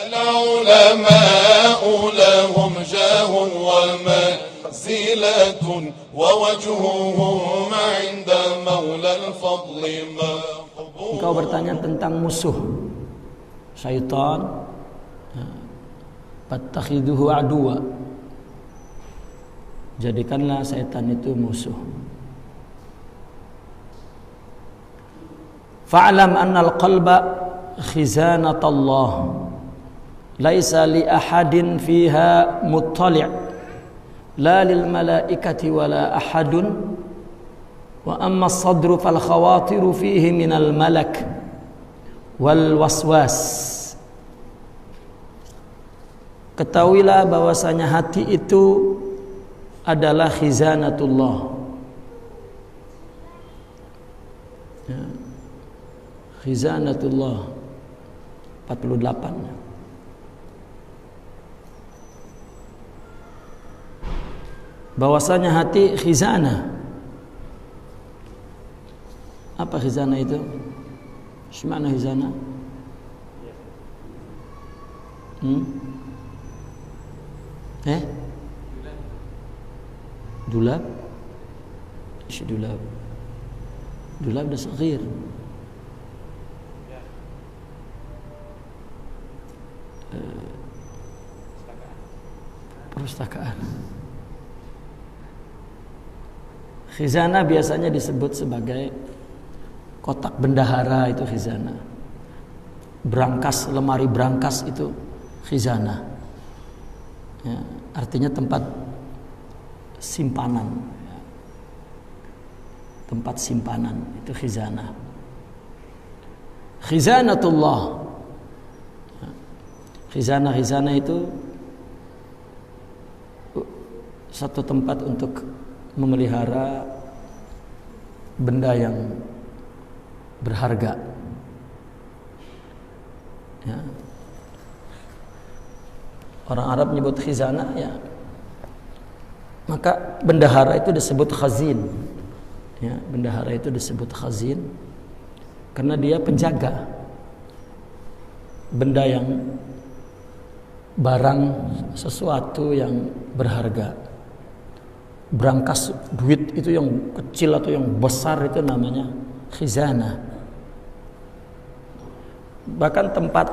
العلماء لهم جاه ومنزلة ووجههم عند مولى الفضل مقبول. Engkau bertanya tentang musuh syaitan, fattakhiduhu aduwa, jadikanlah syaitan itu musuh. Fa'lam anna al-qalba khizanatullah laisa li ahadin fiha muttali' la lil malaikati wala ahadun wa amma as-sadru fal khawatiru fihi min al malak wal waswas. Ketahuilah bahwasanya hati itu adalah khizanatullah, ya. Khizanatullah 48. Bahwasanya hati khizanah. Apa khizanah itu? Semana khizanah? Dulab? Ish dulab. Dulab dah saghir. Perpustakaan. Khizanah biasanya disebut sebagai kotak bendahara, itu khizanah. Brankas, lemari brankas itu khizanah, ya, artinya tempat simpanan, ya. Tempat simpanan itu khizanah. Khizanatullah, ya. Khizanah itu satu tempat untuk memelihara benda yang berharga, ya. Orang Arab menyebut khizanah, ya. Maka bendahara itu disebut khazin, ya. Bendahara itu disebut khazin karena dia penjaga benda yang barang, sesuatu yang berharga. Brankas duit itu yang kecil atau yang besar itu namanya khizanah. Bahkan tempat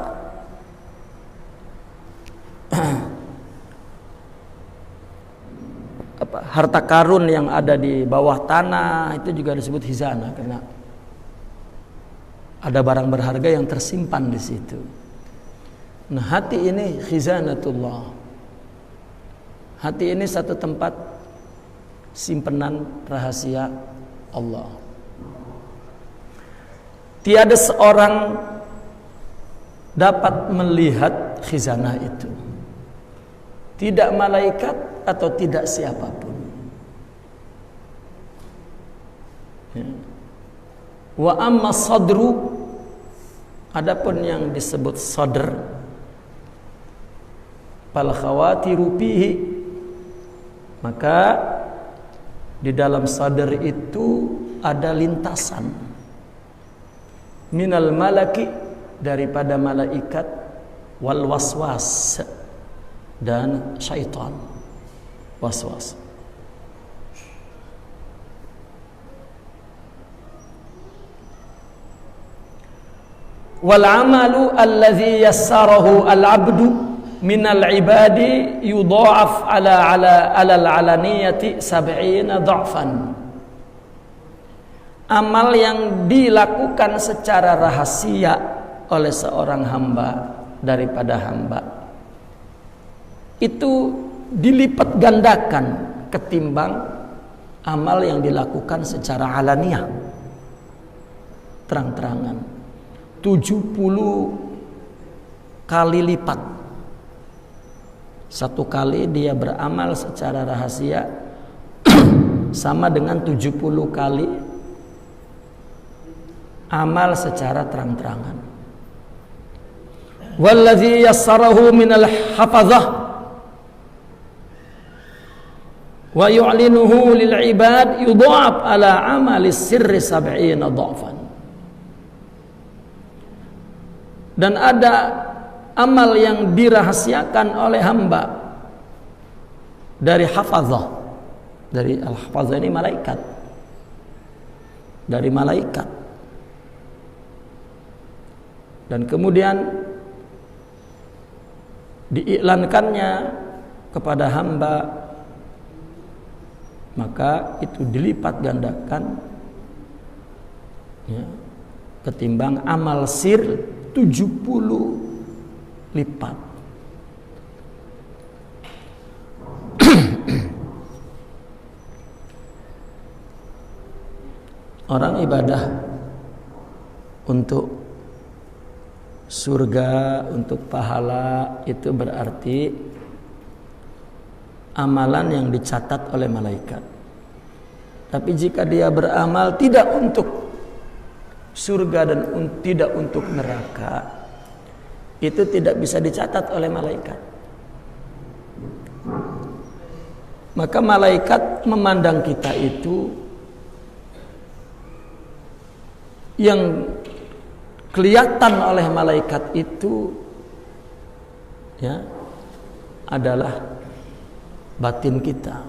harta karun yang ada di bawah tanah itu juga disebut khizanah karena ada barang berharga yang tersimpan di situ. Nah, hati ini khizanatullah. Hati ini satu tempat simpenan rahasia Allah. Tiada seorang dapat melihat khizanah itu, tidak malaikat atau tidak siapapun, ya. Wa amma sadru, adapun yang disebut sadr, fal khawatiru fihi, maka di dalam sadar itu ada lintasan minal malaki, daripada malaikat, wal waswas, dan syaitan waswas. Wal amalu alladhi yassarahu al abdu minal ibadi yudha'af ala alaniyati 70 dha'fan. Amal yang dilakukan secara rahasia oleh seorang hamba daripada hamba itu dilipat gandakan ketimbang amal yang dilakukan secara alaniyah, terang-terangan, 70 kali lipat. Satu kali dia beramal secara rahasia sama dengan 70 kali amal secara terang-terangan. Wallazi yassarahu minal hafazah wa yu'linuhu lil ibad yudha'af ala amali sirri 70 dha'fan. Dan ada amal yang dirahasiakan oleh hamba dari hafazah, dari al-hafazah ini malaikat, dari malaikat, dan kemudian diiklankannya kepada hamba, maka itu dilipat gandakan ya, ketimbang amal sir 70 lipat. Orang ibadah untuk surga, untuk pahala, itu berarti amalan yang dicatat oleh malaikat. Tapi jika dia beramal tidak untuk surga dan tidak untuk neraka, itu tidak bisa dicatat oleh malaikat. Maka malaikat memandang kita itu yang kelihatan oleh malaikat itu ya adalah batin kita.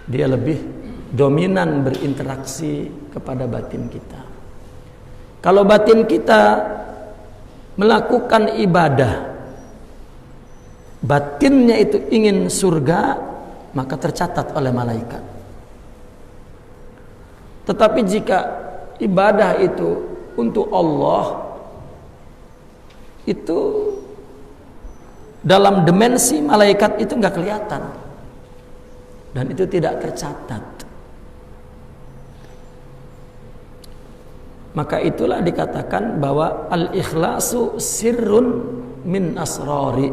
Dia lebih dominan berinteraksi kepada batin kita. Kalau batin kita melakukan ibadah, batinnya itu ingin surga, maka tercatat oleh malaikat. Tetapi jika ibadah itu untuk Allah, itu dalam dimensi malaikat itu nggak kelihatan dan itu tidak tercatat. Maka itulah dikatakan bahwa al-ikhlasu sirrun min asrari.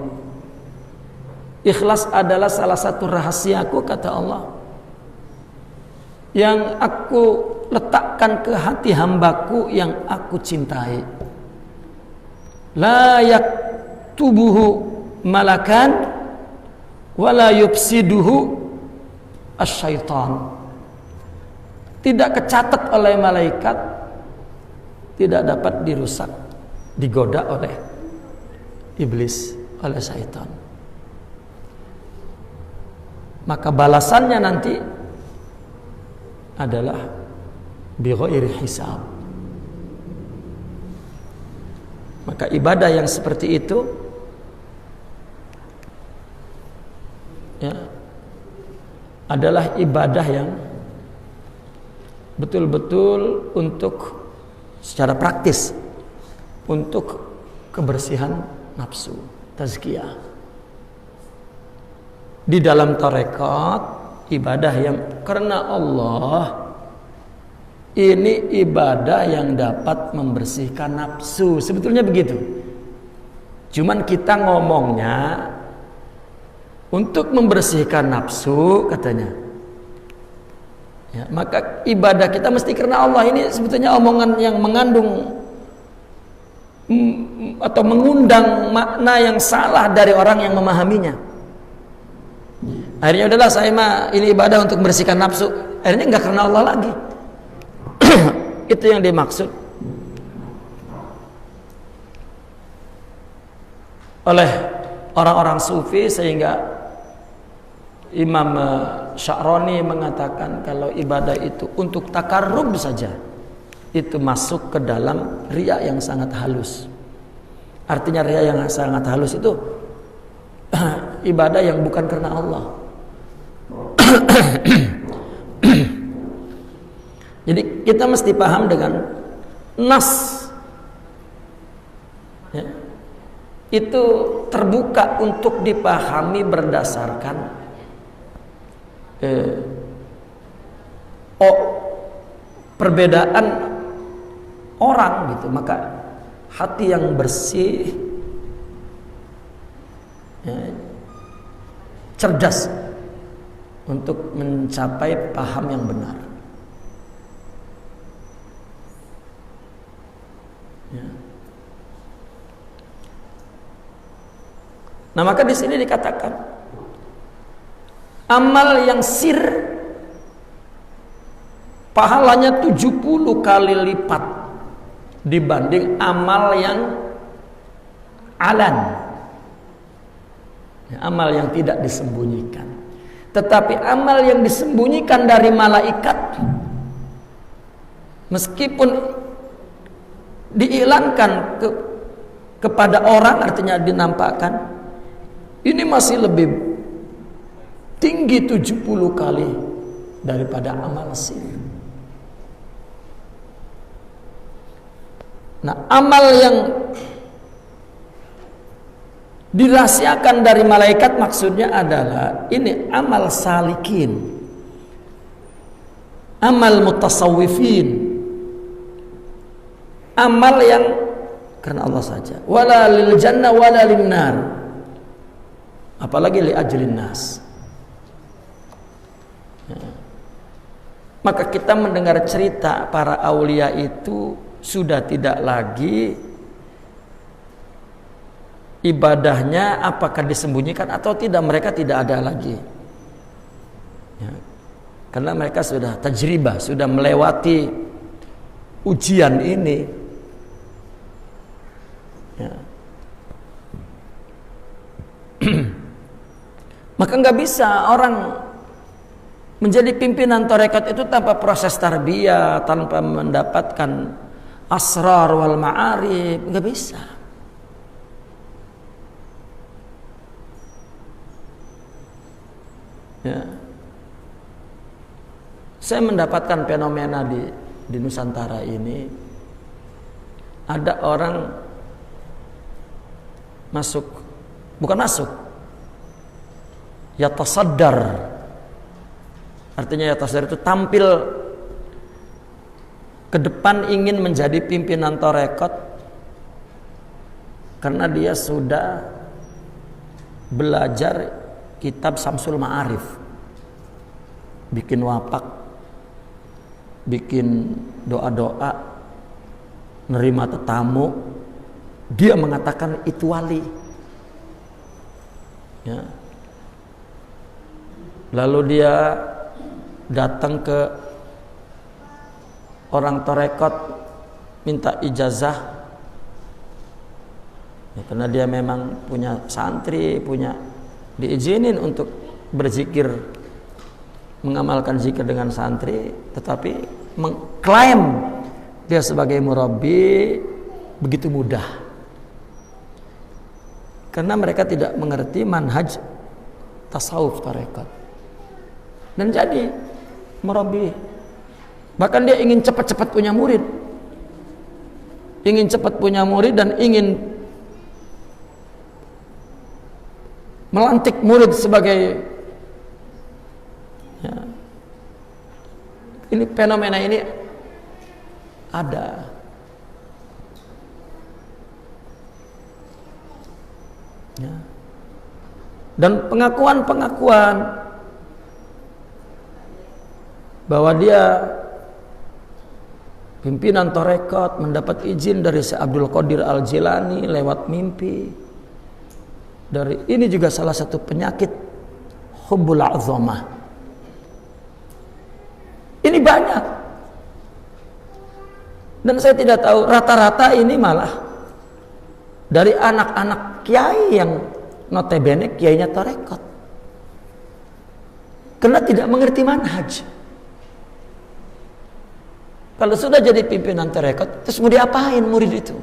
Ikhlas adalah salah satu rahasiaku, kata Allah, yang aku letakkan ke hati hambaku yang aku cintai. La yaktubuhu malakan wala yufsiduhu asyaitan. Tidak kecatat oleh malaikat, tidak dapat dirusak, digoda oleh iblis, oleh syaitan. Maka balasannya nanti adalah bighairi hisab. Maka ibadah yang seperti itu ya adalah ibadah yang betul-betul untuk secara praktis untuk kebersihan nafsu, tazkiyah. Di dalam tarekat, ibadah yang karena Allah, ini ibadah yang dapat membersihkan nafsu. Sebetulnya begitu. Cuman kita ngomongnya untuk membersihkan nafsu katanya. Ya, maka ibadah kita mesti karena Allah. Ini sebetulnya omongan yang mengandung atau mengundang makna yang salah dari orang yang memahaminya. Akhirnya udahlah, saya mah ini ibadah untuk membersihkan nafsu. Akhirnya enggak karena Allah lagi. Itu yang dimaksud oleh orang-orang sufi, sehingga Imam Sya'rani mengatakan kalau ibadah itu untuk takarrub saja, itu masuk ke dalam riya yang sangat halus. Artinya riya yang sangat halus itu ibadah yang bukan karena Allah. Jadi kita mesti paham dengan nas ya, itu terbuka untuk dipahami berdasarkan perbedaan orang gitu. Maka hati yang bersih ya, cerdas untuk mencapai paham yang benar ya. Nah, maka di sini dikatakan amal yang sir pahalanya 70 kali lipat dibanding amal yang alan, amal yang tidak disembunyikan. Tetapi amal yang disembunyikan dari malaikat, meskipun diiklankan kepada orang, artinya dinampakkan, ini masih lebih tinggi 70 kali daripada amal sir. Nah, amal yang dirahasiakan dari malaikat maksudnya adalah ini amal salikin, amal mutasawwifin, amal yang karena Allah saja. Wala lil jannah wala lin nar, apalagi li ajlin nas. Maka kita mendengar cerita para aulia itu sudah tidak lagi ibadahnya apakah disembunyikan atau tidak, mereka tidak ada lagi ya, karena mereka sudah tajribah, sudah melewati ujian ini ya. Maka nggak bisa orang menjadi pimpinan tarekat itu tanpa proses tarbiyah, tanpa mendapatkan asrar wal ma'arif, nggak bisa. Ya. Saya mendapatkan fenomena di Nusantara ini, ada orang yatasaddar, artinya yatasaddar itu tampil ke depan ingin menjadi pimpinan tarekat karena dia sudah belajar kitab Samsul Ma'arif, bikin wapak, bikin doa-doa, nerima tetamu, dia mengatakan itu wali ya. Lalu dia datang ke orang tarekat minta ijazah ya, karena dia memang punya santri, diizinin untuk berzikir, mengamalkan zikir dengan santri, tetapi mengklaim dia sebagai murabbi begitu mudah karena mereka tidak mengerti manhaj tasawuf tarekat, dan jadi murabbi. Bahkan dia ingin cepat-cepat punya murid, dan ingin melantik murid sebagai ya. Ini fenomena ini ada ya. Dan pengakuan bahwa dia pimpinan tarekat, mendapat izin dari Syekh Abdul Qadir Al-Jilani lewat mimpi. Dari ini juga salah satu penyakit hubbul azamah. Ini banyak. Dan saya tidak tahu, rata-rata ini malah dari anak-anak kiai yang notabene kiainya tarekat. Karena tidak mengerti manhaj. Kalau sudah jadi pimpinan tarekat, terus mau diapain murid itu?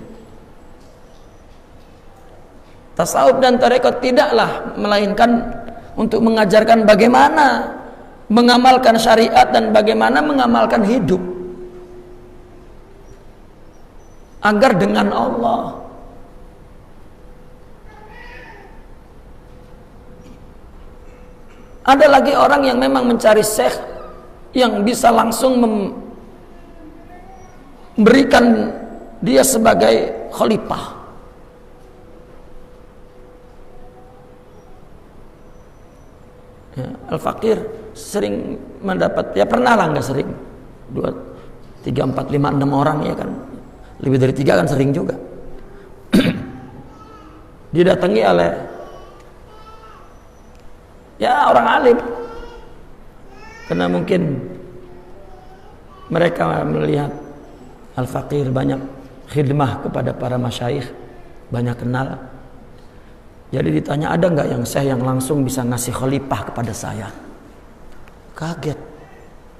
Tasawuf dan tarekat tidaklah melainkan untuk mengajarkan bagaimana mengamalkan syariat dan bagaimana mengamalkan hidup agar dengan Allah. Ada lagi orang yang memang mencari syekh yang bisa langsung memberikan dia sebagai khalifah. Ya, Al-Fakir sering mendapat, ya pernah lah, nggak sering, 2, 3, 4, 5, 6 orang ya kan, lebih dari 3 kan sering juga. Didatangi oleh ya orang alim, karena mungkin mereka melihat Al-Fakir banyak khidmah kepada para masyayikh, banyak kenal. Jadi ditanya, ada nggak yang syekh yang langsung bisa ngasih khalifah kepada saya? Kaget.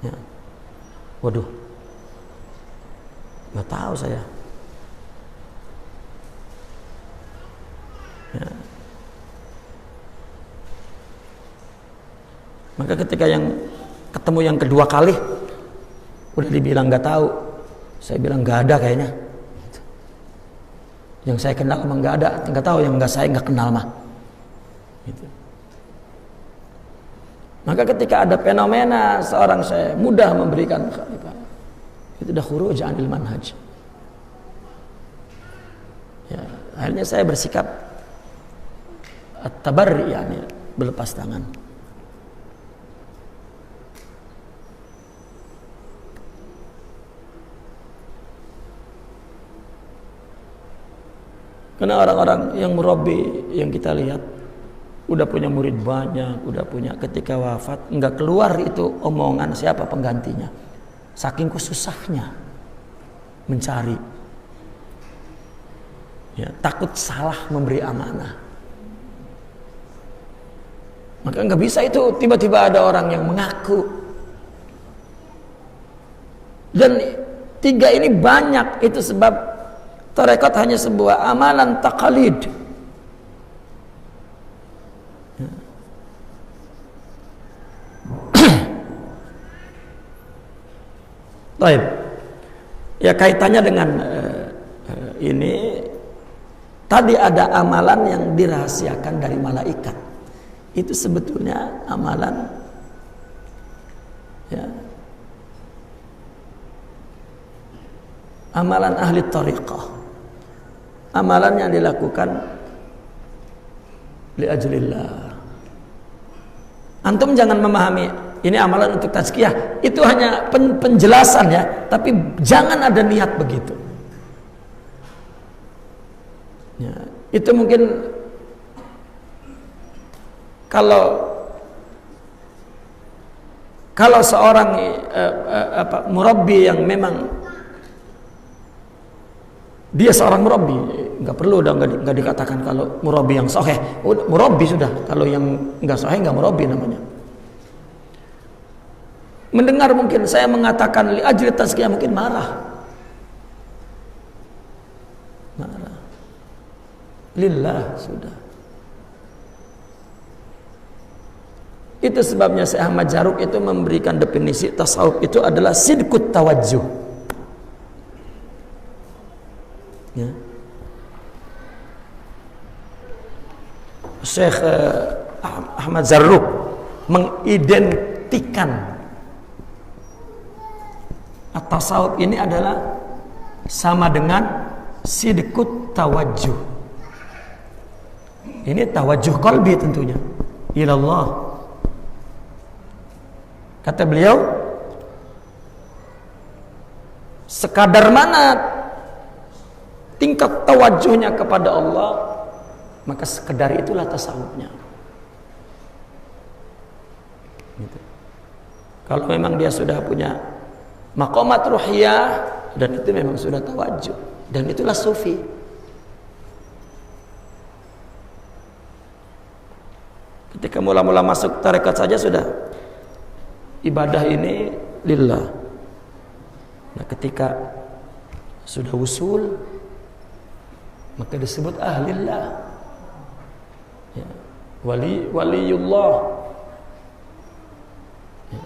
Ya. Waduh, nggak tahu saya. Ya. Maka ketika yang ketemu yang kedua kali, udah dibilang nggak tahu, saya bilang nggak ada kayaknya. Yang saya kenal emang nggak ada, nggak tahu, yang nggak saya nggak kenal mah. Gitu. Maka ketika ada fenomena seorang saya mudah memberikan khalifah, itu dah khuruj anil manhaj. Ya, akhirnya saya bersikap at-tabarri, yani berlepas tangan. Karena orang-orang yang murabbi yang kita lihat udah punya murid banyak, udah punya, ketika wafat enggak keluar itu omongan siapa penggantinya. Saking susahnya mencari. Ya, takut salah memberi amanah. Maka enggak bisa itu tiba-tiba ada orang yang mengaku. Dan tiga ini banyak, itu sebab tarekat hanya sebuah amalan taqalid. Baik. Ya, kaitannya dengan ini tadi ada amalan yang dirahasiakan dari malaikat. Itu sebetulnya amalan, ya, amalan ahli tariqah, amalan yang dilakukan li ajlillah. Antum jangan memahami ini amalan untuk tazkiyah, itu hanya penjelasan ya, tapi jangan ada niat begitu. Ya, itu mungkin kalau seorang murabbi yang memang dia seorang murabbi, nggak perlu udah nggak dikatakan kalau murabbi yang sahih, murabbi sudah. Kalau yang nggak sahih nggak murabbi namanya. Mendengar mungkin saya mengatakan li ajli tazkiyah, mungkin marah. Lillah sudah. Itu sebabnya Syekh Ahmad Jaruk itu memberikan definisi tasawuf itu adalah sidqut tawajjuh. Ya. Syekh Ahmad Jaruk mengidentikan at-tasawuf ini adalah sama dengan sidqut tawajjuh. Ini tawajjuh qalbi tentunya ilallah. Kata beliau, sekadar mana tingkat tawajuhnya kepada Allah, maka sekedar itulah tasawufnya. Gitu. Kalau memang dia sudah punya maqamat ruhiyah, dan itu memang sudah tawajuh, dan itulah sufi. Ketika mula-mula masuk tarekat saja sudah ibadah ini lillah. Nah, ketika sudah usul, maka disebut ahlillah, ya, waliullah. Ya.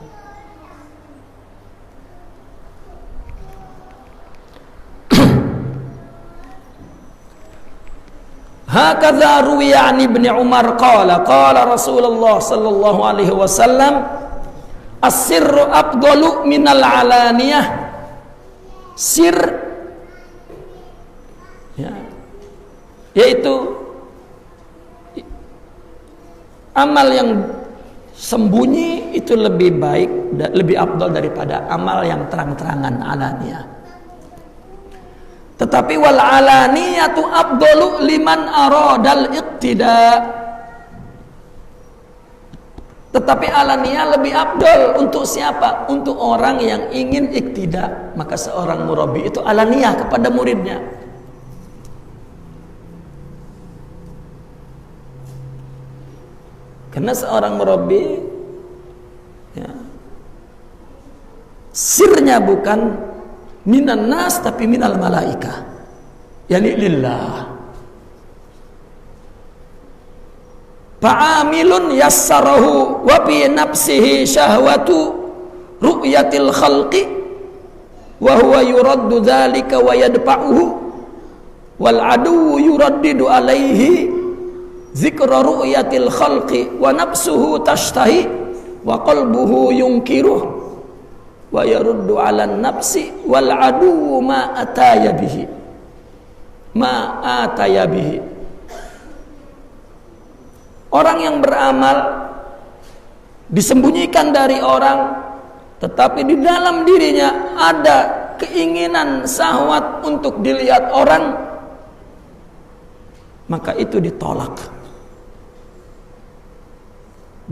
Hakadha ruwiya an Ibnu Umar qala Rasulullah sallallahu alaihi wasallam as-sirru afdalu minal alaniyah. Sir, ya, yaitu amal yang sembunyi itu lebih baik, lebih afdal daripada amal yang terang-terangan alaniyah. Tetapi wal alaniyatu afdalu liman aradal iqtida. Tetapi alania lebih afdal untuk siapa? Untuk orang yang ingin iktida. Maka seorang murabbi itu alania kepada muridnya. Karena seorang murabbi ya, sirnya bukan minan nas tapi minal malaika. Yani lillah. Fa'amilun yassarahu wa fi nafsihi syahwatu ru'yatil khalqi wa huwa yuraddu dhalika wa yadfa'uhu wal aduwwu yuraddidu alaihi zikra ru'yatil khalqi wa nafsuhu tashtahi wa qalbuhu yunkiruh wa yaruddu ala nafsi wal aduwwu ma ataya bihi. Orang yang beramal disembunyikan dari orang, tetapi di dalam dirinya ada keinginan syahwat untuk dilihat orang, maka itu ditolak.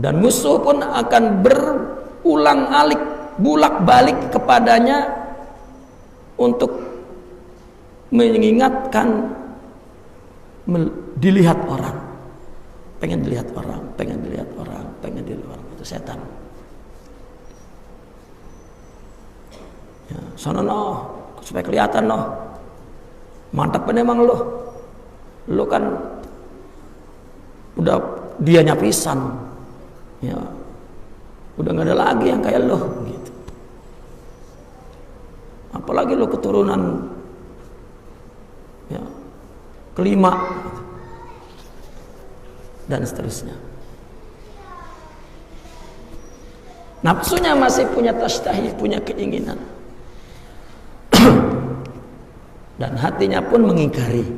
Dan musuh pun akan berulang-alik, bulak-balik kepadanya untuk mengingatkan dilihat orang. Pengen dilihat orang, pengen dilihat orang, pengen dilihat orang. Itu setan. Ya, sono no, supaya kelihatan no. Mantap kan emang lo. Lo kan udah dianya pisan. Ya. Udah nggak ada lagi yang kayak lo gitu. Apalagi lo keturunan ya, kelima dan seterusnya. Nafsunya masih punya tashtahi, punya keinginan. Dan hatinya pun mengingkari.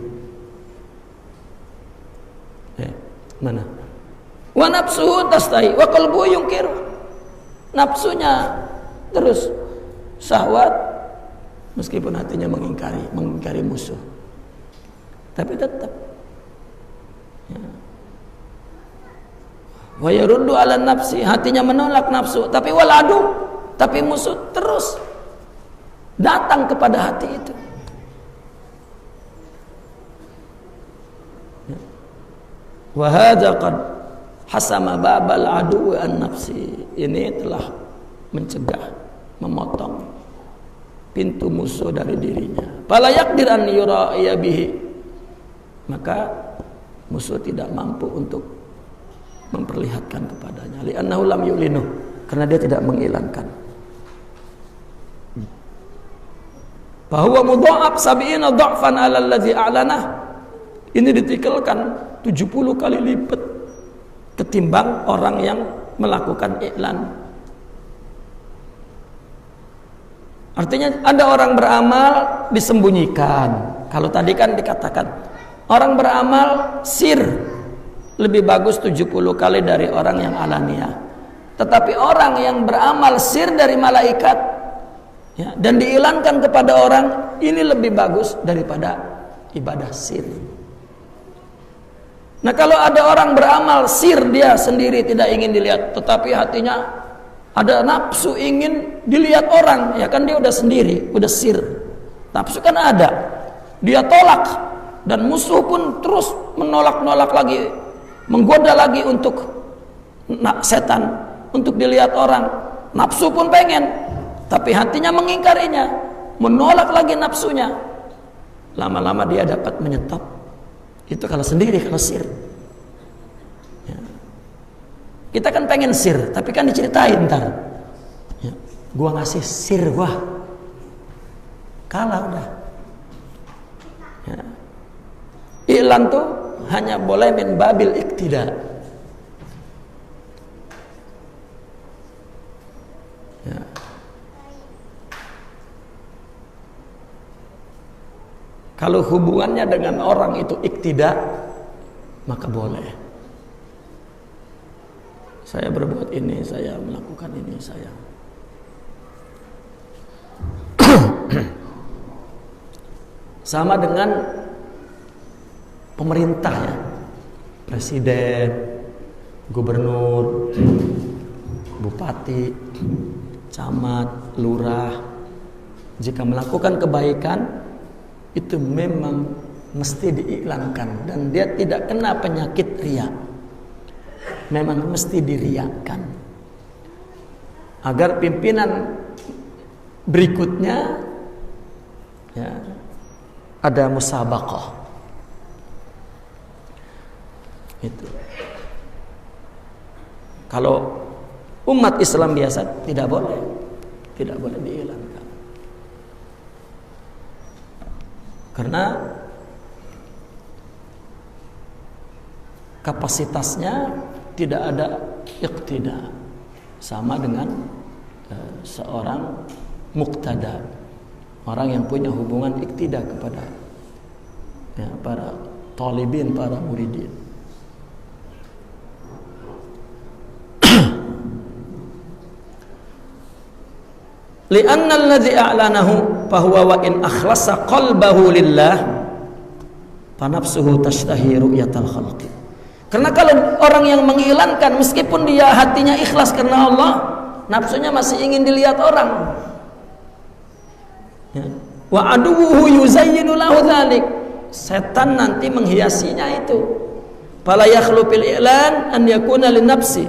Mana? Wa nafsuhu tashtahi wa qalbuhu yungkir. Nafsunya terus syahwat meskipun hatinya mengingkari musuh. Tapi tetap ya. Wa yaruddu ala nafsi, hatinya menolak nafsu, tapi waladu, tapi musuh terus datang kepada hati itu. Wa hadza qad hasama babal adu an nafsi. Ini telah mencegah, memotong pintu musuh dari dirinya. Fala yaqdir an yura'iya bihi. Maka musuh tidak mampu untuk memperlihatkan kepadanya, li'annahu lam yu'linu, karena dia tidak menghilangkan. Bahwa mudha'ab sab'ina dha'fan 'ala allazi a'lanah. Ini ditikelkan 70 kali lipat ketimbang orang yang melakukan iklan. Artinya ada orang beramal disembunyikan. Kalau tadi kan dikatakan orang beramal sir lebih bagus 70 kali dari orang yang alania. Tetapi orang yang beramal sir dari malaikat ya, dan diilankan kepada orang, ini lebih bagus daripada ibadah sir. Nah, kalau ada orang beramal sir, dia sendiri tidak ingin dilihat, tetapi hatinya ada nafsu ingin dilihat orang, ya kan dia udah sendiri, udah sir. Nafsu kan ada, dia tolak, dan musuh pun terus menolak-nolak lagi, menggoda lagi untuk setan untuk dilihat orang. Nafsu pun pengen, tapi hatinya mengingkarinya, menolak lagi nafsunya. Lama-lama dia dapat menyetop. Itu kalau sendiri, kalau sir ya. Kita kan pengen sir, tapi kan diceritain ntar ya, gua ngasih sir gua kalah udah ya. Iklan tuh hanya boleh min babil iktida ya. Kalau hubungannya dengan orang itu iktida, maka boleh. Saya berbuat ini, saya melakukan ini, saya. Sama dengan pemerintah ya, presiden, gubernur, bupati, camat, lurah, jika melakukan kebaikan itu memang mesti diiklankan dan dia tidak kena penyakit riya. Memang mesti diriakan agar pimpinan berikutnya ya, ada musabaqah. Itu. Kalau umat Islam biasa tidak boleh diiklankan. Karena kapasitasnya tidak ada iqtida, sama dengan seorang muqtada, orang yang punya hubungan iqtida kepada ya, para talibin, para muridin. Li'anna alladhi a'lanahu fahuwa wa in akhlasa qalbahu lillah fanafsuhu tashtahi ru'yatal khalqi. Karena kalau orang yang mengiklankan meskipun dia hatinya ikhlas karena Allah, nafsunya masih ingin dilihat orang. Ya. Wa aduwuhu yuzayyinu lahu dzalik. Setan nanti menghiasinya itu. Fala yakhlu fil i'lan an yakuna lin nafsi.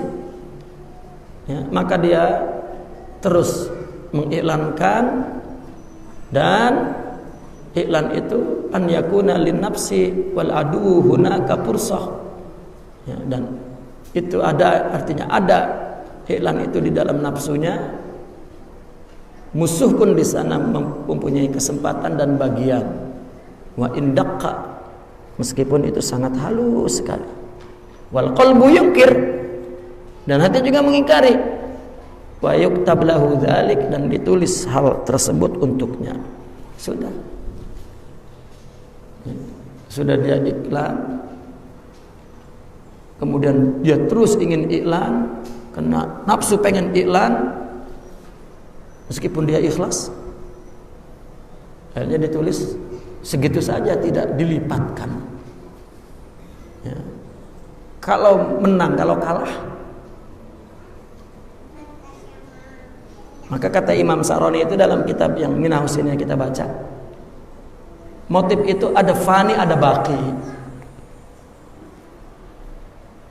Ya, maka dia terus mengiklankan dan iklan itu an yakuna lin nafsi wal adu hunaka fursah. Ya, dan itu ada, artinya ada iklan itu di dalam nafsunya, musuh pun di sana mempunyai kesempatan dan bagian. Wa indaqqa, meskipun itu sangat halus sekali. Wal qalbu yunkir, dan hati juga mengingkari. Wa yuktab lahu dzalik, dan ditulis hal tersebut untuknya. Sudah dia iklan, kemudian dia terus ingin iklan, karena nafsu pengen iklan meskipun dia ikhlas. Akhirnya ditulis segitu saja, tidak dilipatkan. Ya. Kalau menang, kalau kalah, maka kata Imam Sa'roni itu dalam kitab yang Minah Husinnya kita baca, motif itu ada fani, ada baqi.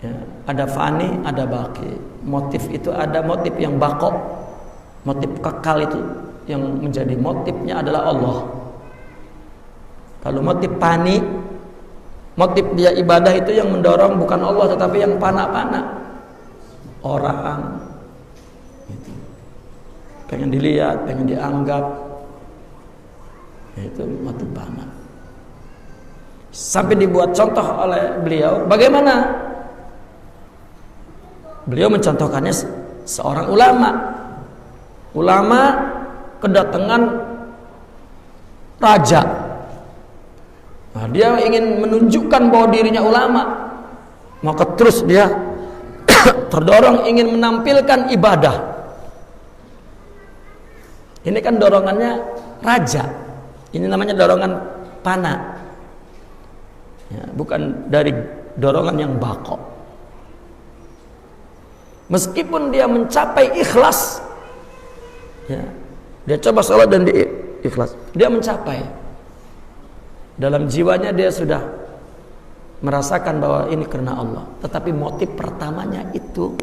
Ya, ada fani, ada baqi. Motif itu ada motif yang baqo, motif kekal, itu yang menjadi motifnya adalah Allah. Kalau motif fani, motif dia ibadah itu yang mendorong bukan Allah tetapi yang fana-fana, orang gitu. Pengen dilihat, pengen dianggap, itu motif fana. Sampai dibuat contoh oleh beliau, bagaimana beliau mencontohkannya seorang ulama kedatangan raja. Nah, dia ingin menunjukkan bahwa dirinya ulama, maka terus dia terdorong ingin menampilkan ibadah. Ini kan dorongannya raja, ini namanya dorongan fana ya, bukan dari dorongan yang baqo. Meskipun dia mencapai ikhlas, ya, dia coba sholat dan dia ikhlas, dia mencapai, dalam jiwanya dia sudah merasakan bahwa ini karena Allah, tetapi motif pertamanya itu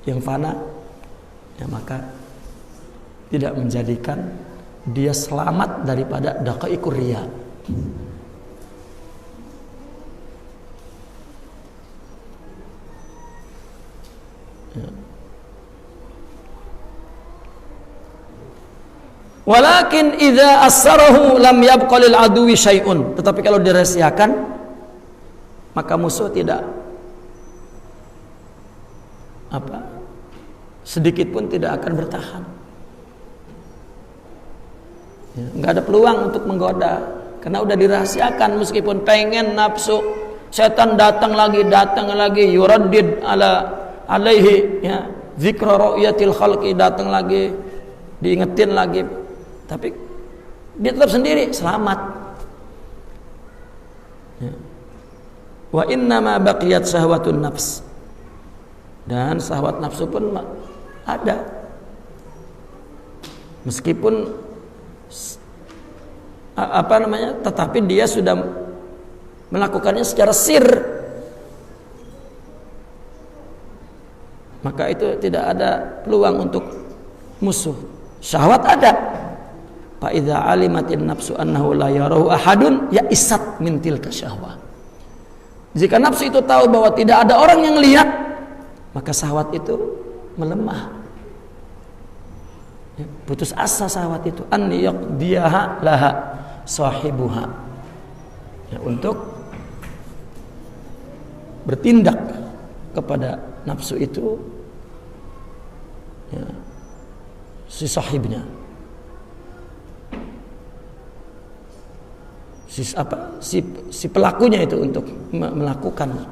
yang fana, ya, maka tidak menjadikan dia selamat daripada daqaiqur riya. Walakin idza asarahu lam yabqa lil aduwi syai'un. Tetapi kalau dirahasiakan, maka musuh tidak sedikit pun tidak akan bertahan. Ya, enggak ada peluang untuk menggoda karena udah dirahasiakan. Meskipun pengen nafsu, setan datang lagi yuraddid alaihi ya, zikra ru'yatil khalqi, datang lagi diingetin lagi, tapi dia tetap sendiri selamat. Ya. Wa inna ma baqiyat syahwatun nafs, dan syahwat nafsu pun Ada. Meskipun tetapi dia sudah melakukannya secara sir, maka itu tidak ada peluang untuk musuh. Syahwat ada. Fa idza alimatin nafsu annahu la yarahu ahadun ya isat min tilka syahwah. Jika nafsu itu tahu bahwa tidak ada orang yang lihat, maka syahwat itu melemah. Putus asa syahwat itu, an yaqdiyaha laha sahibuha, untuk bertindak kepada nafsu itu, si sahibnya, si pelakunya itu untuk melakukan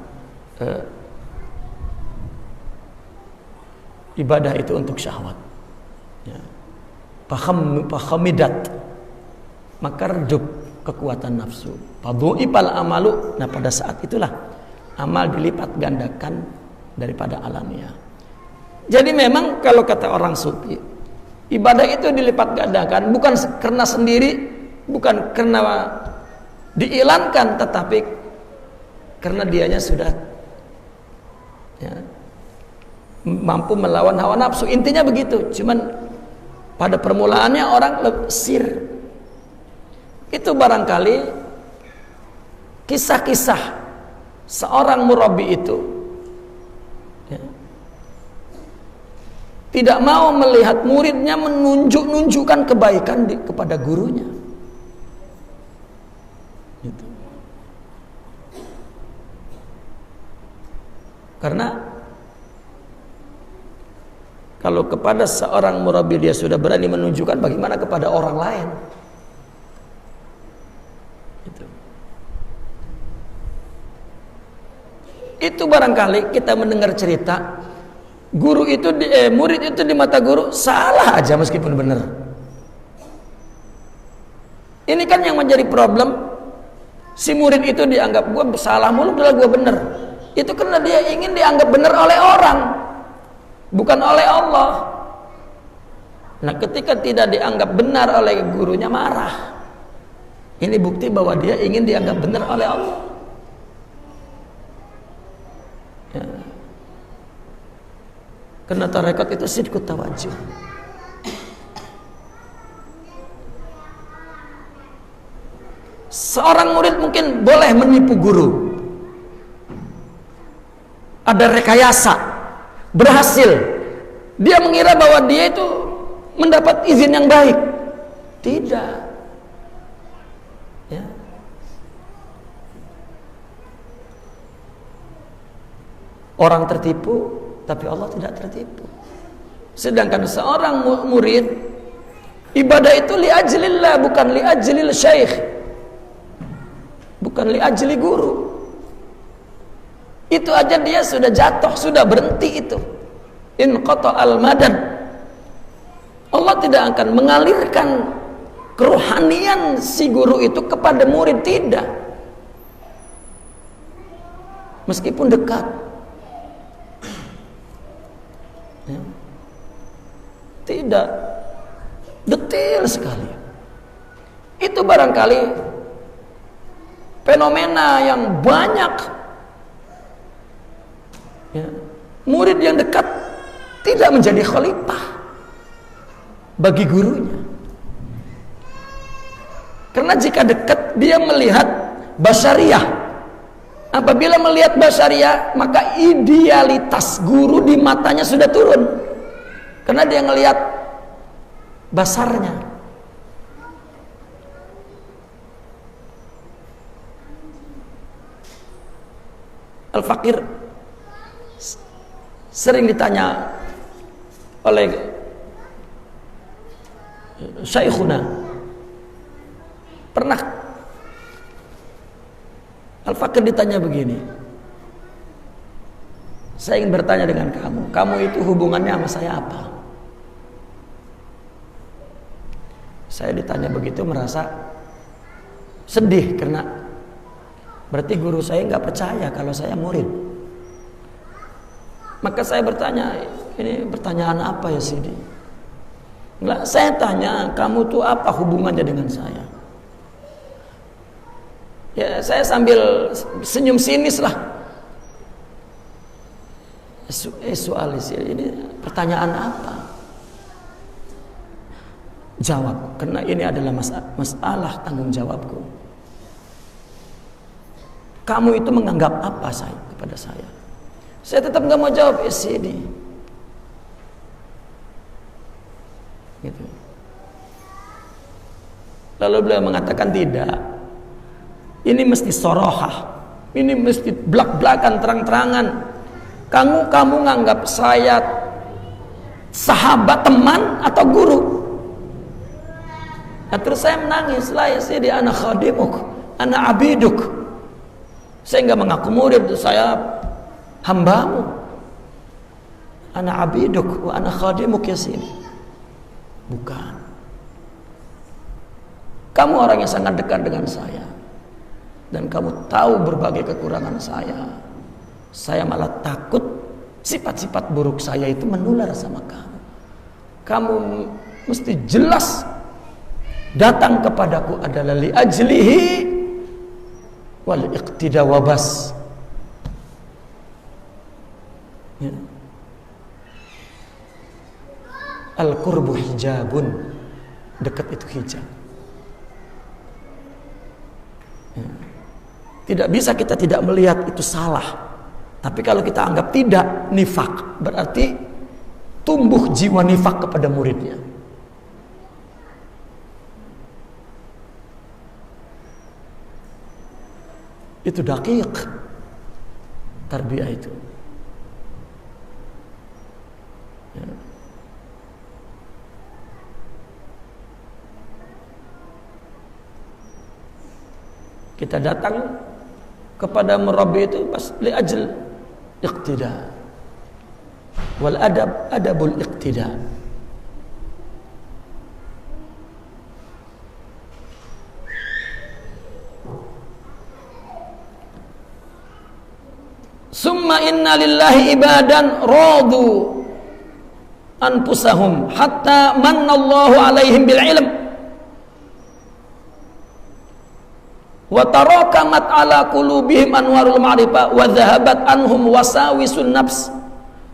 ibadah itu untuk syahwat. Fahamidat, maka redup kekuatan nafsu. Fadhu'ifal amalu. Nah, pada saat itulah amal dilipat gandakan daripada alamiah. Jadi memang kalau kata orang sufi, ibadah itu dilipat gandakan bukan karena sendiri, bukan karena diilankan, tetapi karena dianya sudah mampu melawan hawa nafsu. Intinya begitu. Cuman pada permulaannya orang sir. Itu barangkali kisah-kisah seorang murabbi itu tidak mau melihat muridnya menunjukkan kebaikan kepada gurunya. Gitu. Karena kalau kepada seorang murabbi dia sudah berani menunjukkan, bagaimana kepada orang lain? Itu barangkali kita mendengar cerita guru itu murid itu di mata guru salah aja meskipun benar. Ini kan yang menjadi problem. Si murid itu dianggap gue salah mulu, padahal gue benar. Itu karena dia ingin dianggap benar oleh orang, bukan oleh Allah. Nah, ketika tidak dianggap benar oleh gurunya, marah. Ini bukti bahwa dia ingin dianggap benar oleh Allah. Ya. Karena tarekat itu sidqut tawajuh. Seorang murid mungkin boleh menipu guru. Ada rekayasa, berhasil. Dia mengira bahwa dia itu mendapat izin yang baik. Tidak. Ya. Orang tertipu, tapi Allah tidak tertipu. Sedangkan seorang murid, ibadah itu li ajlillah, bukan li ajlil syekh, bukan li ajli guru. Itu aja dia sudah jatuh, sudah berhenti itu. Inqata'al madad. Allah tidak akan mengalirkan kerohanian si guru itu kepada murid, tidak. Meskipun dekat. Ya. Tidak. Detail sekali. Itu barangkali fenomena yang banyak. Ya. Murid yang dekat tidak menjadi khalifah bagi gurunya. Karena jika dekat dia melihat basyariah. Apabila melihat basyariah, maka idealitas guru di matanya sudah turun. Karena dia melihat basarnya. Al-Fakir sering ditanya oleh Syekhuna, pernah Al-Fakir ditanya begini, saya ingin bertanya dengan kamu itu hubungannya sama saya apa? Saya ditanya begitu merasa sedih, karena berarti guru saya nggak percaya kalau saya murid. Maka saya bertanya, ini pertanyaan apa ya Sidi? Enggak, saya tanya, kamu tuh apa hubungannya dengan saya? Ya, saya sambil senyum sinis lah. Soal ini pertanyaan apa? Jawab, karena ini adalah masalah tanggung jawabku. Kamu itu menganggap apa saya kepada saya? Saya tetap nggak mau jawab Sidi. Gitu. Lalu beliau mengatakan tidak. Ini mesti sorohah. Ini mesti belak-belakan, terang-terangan. Kamu nganggap saya sahabat, teman atau guru? Nah, terus saya menangis lah ya Sidi, ana khadimuk, ana abiduk. Saya enggak mengaku murid, saya hambamu. Ana abiduk wa ana khadimuk ya Sidi. Bukan. Kamu orang yang sangat dekat dengan saya. Dan kamu tahu berbagai kekurangan saya. Saya malah takut sifat-sifat buruk saya itu menular sama kamu. Kamu mesti jelas datang kepadaku adalah li ajlihi wal iqtida wabas. Ya. Al-qurbu hijabun. Dekat itu hijab. Ya. Tidak bisa kita tidak melihat itu salah. Tapi kalau kita anggap tidak, nifak, berarti tumbuh jiwa nifak kepada muridnya. Itu daqiq tarbiyah itu. Ya. Kita datang kepada murabbi itu pas li ajl iqtida. Wal adabul iqtida. Summa inna lillahi ibadan radu anfusahum hatta manallahu alaihim bil ilm wa tarakamat ala qulubihim anwarul ma'rifah wa dhahabat anhum wasawisun nafs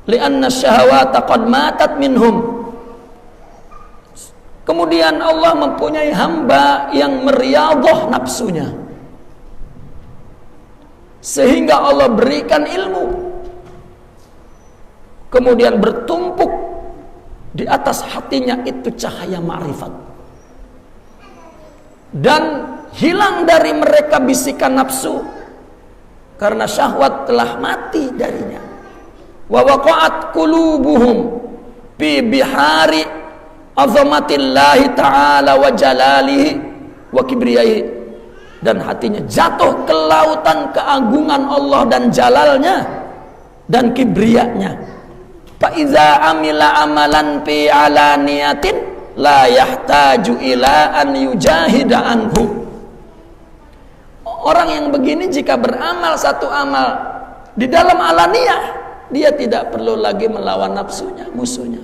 lianna syahawata qad matat minhum. Kemudian Allah mempunyai hamba yang meriadhah nafsunya sehingga Allah berikan ilmu, kemudian bertumpuk di atas hatinya itu cahaya ma'rifat, dan hilang dari mereka bisikan nafsu karena syahwat telah mati darinya. Wa waqa'at qulubuhum fi bihari azamatillahi ta'ala wa jalalihi wa kibriyaihi, dan hatinya jatuh ke lautan keagungan Allah dan jalalnya dan kibriyanya. Fa iza amila amalan fi alaniyatin la yahtaju ila an yujahida anhu. Orang yang begini jika beramal satu amal di dalam alaniyah, dia tidak perlu lagi melawan nafsunya, musuhnya,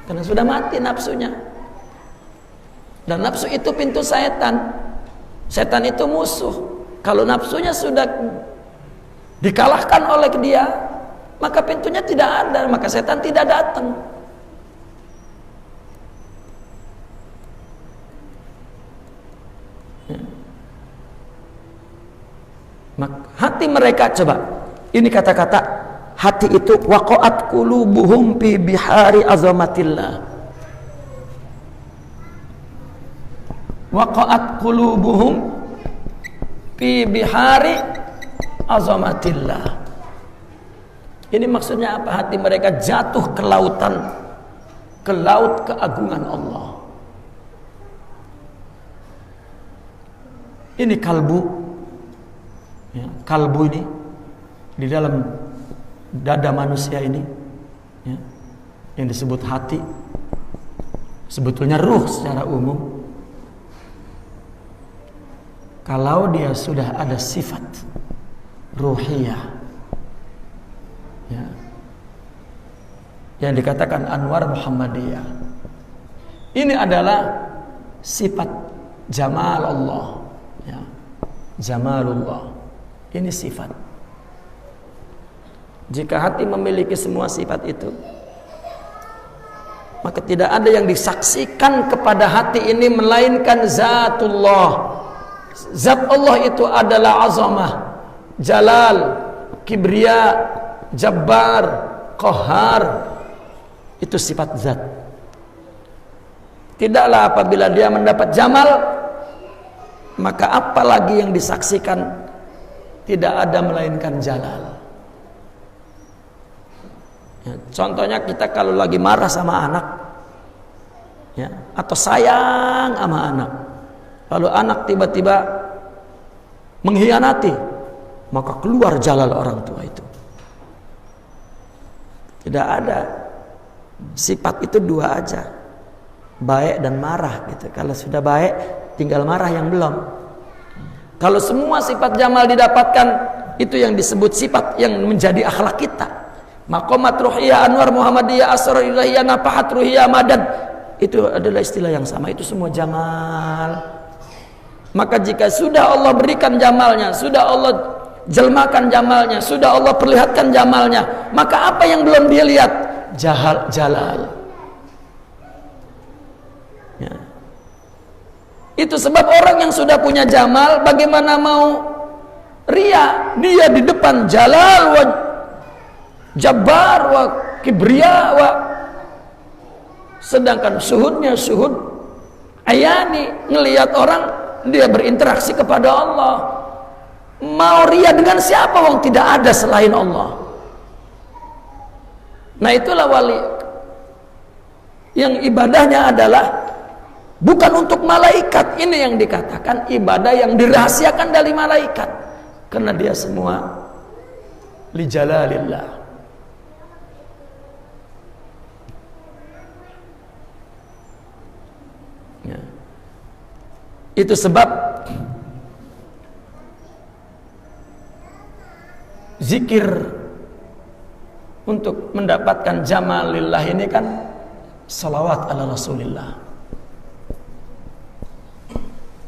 karena sudah mati nafsunya. Dan nafsu itu pintu setan. Setan itu musuh. Kalau nafsunya sudah dikalahkan oleh dia, maka pintunya tidak ada, maka setan tidak datang. Hati mereka, coba ini kata-kata hati itu, waqa'at qulubuhum fi bihari azamatillah. Waqa'at qulubuhum fi bihari azamatillah. Ini maksudnya apa? Hati mereka jatuh ke lautan, ke laut keagungan Allah. Ini kalbu, ya, kalbu ini di dalam dada manusia ini, ya, yang disebut hati, sebetulnya ruh secara umum. Kalau dia sudah ada sifat ruhiyah, ya, yang dikatakan Anwar Muhammadiyah. Ini adalah sifat jamal Allah, ya. Jamalullah. Ini sifat. Jika hati memiliki semua sifat itu, maka tidak ada yang disaksikan kepada hati ini melainkan zatullah. Zat Allah itu adalah azamah, jalal, kibriya, jabbar, qahar. Itu sifat zat. Tidaklah apabila dia mendapat jamal, maka apa lagi yang disaksikan? Tidak ada melainkan jalal. Ya, contohnya kita kalau lagi marah sama anak, ya, atau sayang sama anak, lalu anak tiba-tiba mengkhianati, maka keluar jalal orang tua itu. Tidak ada. Sifat itu dua aja, baik dan marah gitu. Kalau sudah baik, tinggal marah yang belum. Kalau semua sifat jamal didapatkan, itu yang disebut sifat yang menjadi akhlak kita. Maqamat ruhiyah Anwar Muhammadiyah, asrar ilahiyah, nafahat ruhiyah madad, itu adalah istilah yang sama. Itu semua jamal. Maka jika sudah Allah berikan jamalnya, sudah Allah jelmakan jamalnya, sudah Allah perlihatkan jamalnya, maka apa yang belum dia lihat? Jalal. Ya. Itu sebab orang yang sudah punya jamal, bagaimana mau ria? Dia di depan jalal wa jabbar wa kibriya wa, sedangkan suhudnya suhud ayani, ngelihat orang dia berinteraksi kepada Allah. Mau ria dengan siapa? Wong tidak ada selain Allah. Nah itulah wali yang ibadahnya adalah bukan untuk malaikat. Ini yang dikatakan ibadah yang dirahasiakan dari malaikat, karena dia semua li jalalillah. Ya. Itu sebab zikir untuk mendapatkan jamalillah ini kan salawat ala Rasulillah.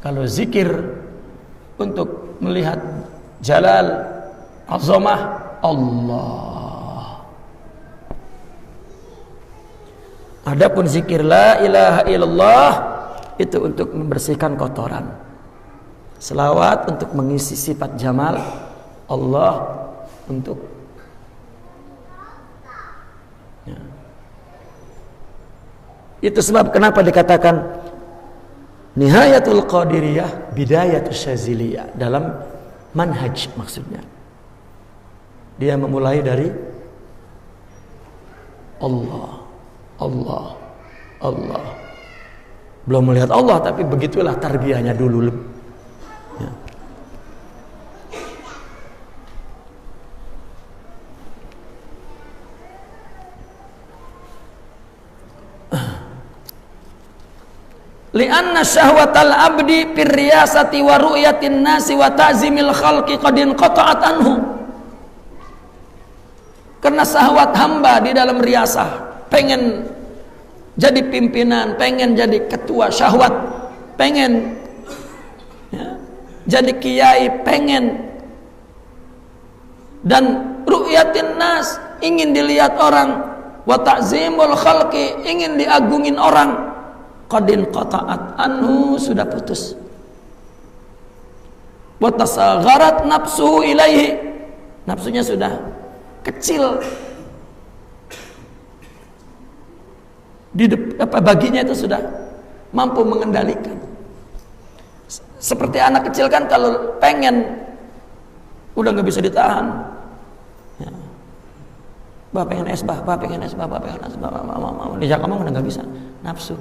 Kalau zikir untuk melihat jalal azamah Allah. Adapun zikir la ilaha illallah itu untuk membersihkan kotoran. Selawat untuk mengisi sifat jamal Allah, untuk ya. Itu sebab kenapa dikatakan nihayatul qadiriyah bidayatul syaziliyah dalam manhaj, maksudnya dia memulai dari Allah, Allah, Allah. Belum melihat Allah, tapi begitulah tarbiyahnya dulu. Ya. Lianna syahwatal abdi fir riyasati wa ru'yatin nasi wa ta'zimil khalqi qad inqata'at anhu. Karena syahwat hamba di dalam riasah, pengen jadi pimpinan, pengen jadi ketua, syahwat pengen ya, jadi kiai, pengen, dan ru'yatin nas, ingin dilihat orang, wa ta'zimul khalqi, ingin diagungin orang, qadin qata'at anhu, sudah putus. Wa tasagharat nafsuhu ilaihi, nafsunya sudah kecil di baginya, itu sudah mampu mengendalikan. Seperti anak kecil kan, kalau pengen udah nggak bisa ditahan. Ya. Bah pengen es, bah pengen es, bah pengen es, bah dijak ngomong udah nggak bisa, nafsu.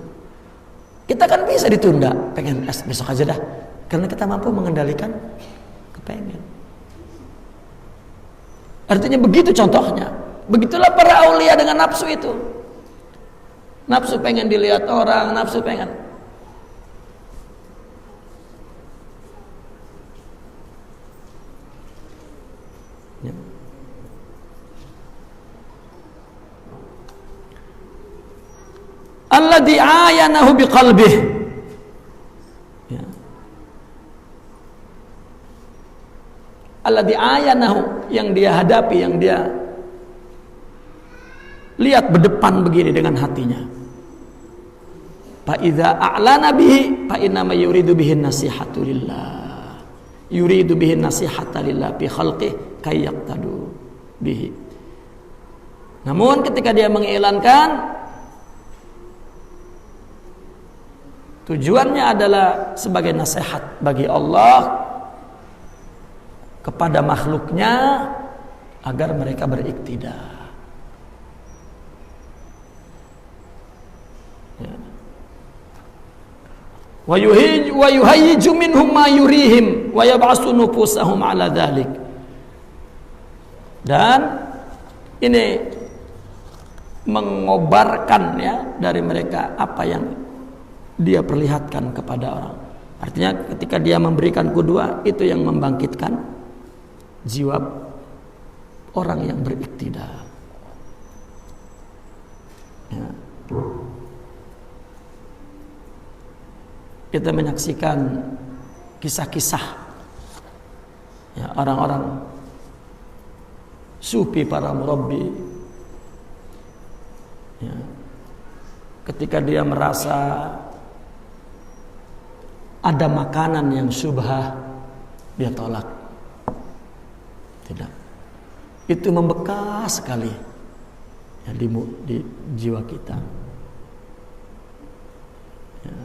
Kita kan bisa ditunda, pengen es besok aja dah, karena kita mampu mengendalikan kepengen. Artinya begitu contohnya. Begitulah para aulia dengan nafsu itu. Nafsu pengen dilihat orang, nafsu pengen. Ya. alladzi ayanahu biqalbih, ya. Alladzi ayanahu, yang dia hadapi, yang dia lihat berdepan begini dengan hatinya. Fa idza a'lana bihi fa inna ma yuridu bihi nasihatu lillah, yuridu bihi nasihata lillah bi khalqihi kay yaqtadu bihi. Namun ketika dia mengiklankan, tujuannya adalah sebagai nasihat bagi Allah kepada makhluknya agar mereka beriktidah. Ya. Wa yuhayyiju minhum ma yurihim wa yab'asu nufusahum ala dhalik. Dan ini mengobarkan, ya, dari mereka apa yang dia perlihatkan kepada orang. Artinya ketika dia memberikan kedua, itu yang membangkitkan jiwa orang yang beriktidah. Ya. Kita menyaksikan kisah-kisah, ya, orang-orang sufi, para murabbi, ya, ketika dia merasa ada makanan yang syubhah, dia tolak. Tidak. Itu membekas sekali, ya, di jiwa kita. Ya.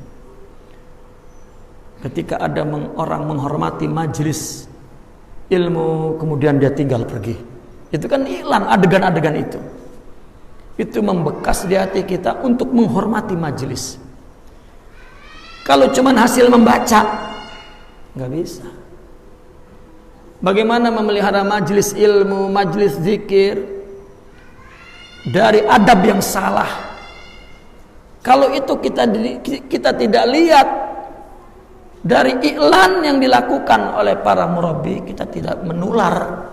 Ketika ada orang menghormati majelis ilmu, kemudian dia tinggal pergi, itu kan hilang adegan-adegan itu. Itu membekas di hati kita untuk menghormati majelis. Kalau cuma hasil membaca, nggak bisa. Bagaimana memelihara majelis ilmu, majelis zikir dari adab yang salah? Kalau itu kita tidak lihat dari iklan yang dilakukan oleh para murabbi, kita tidak menular.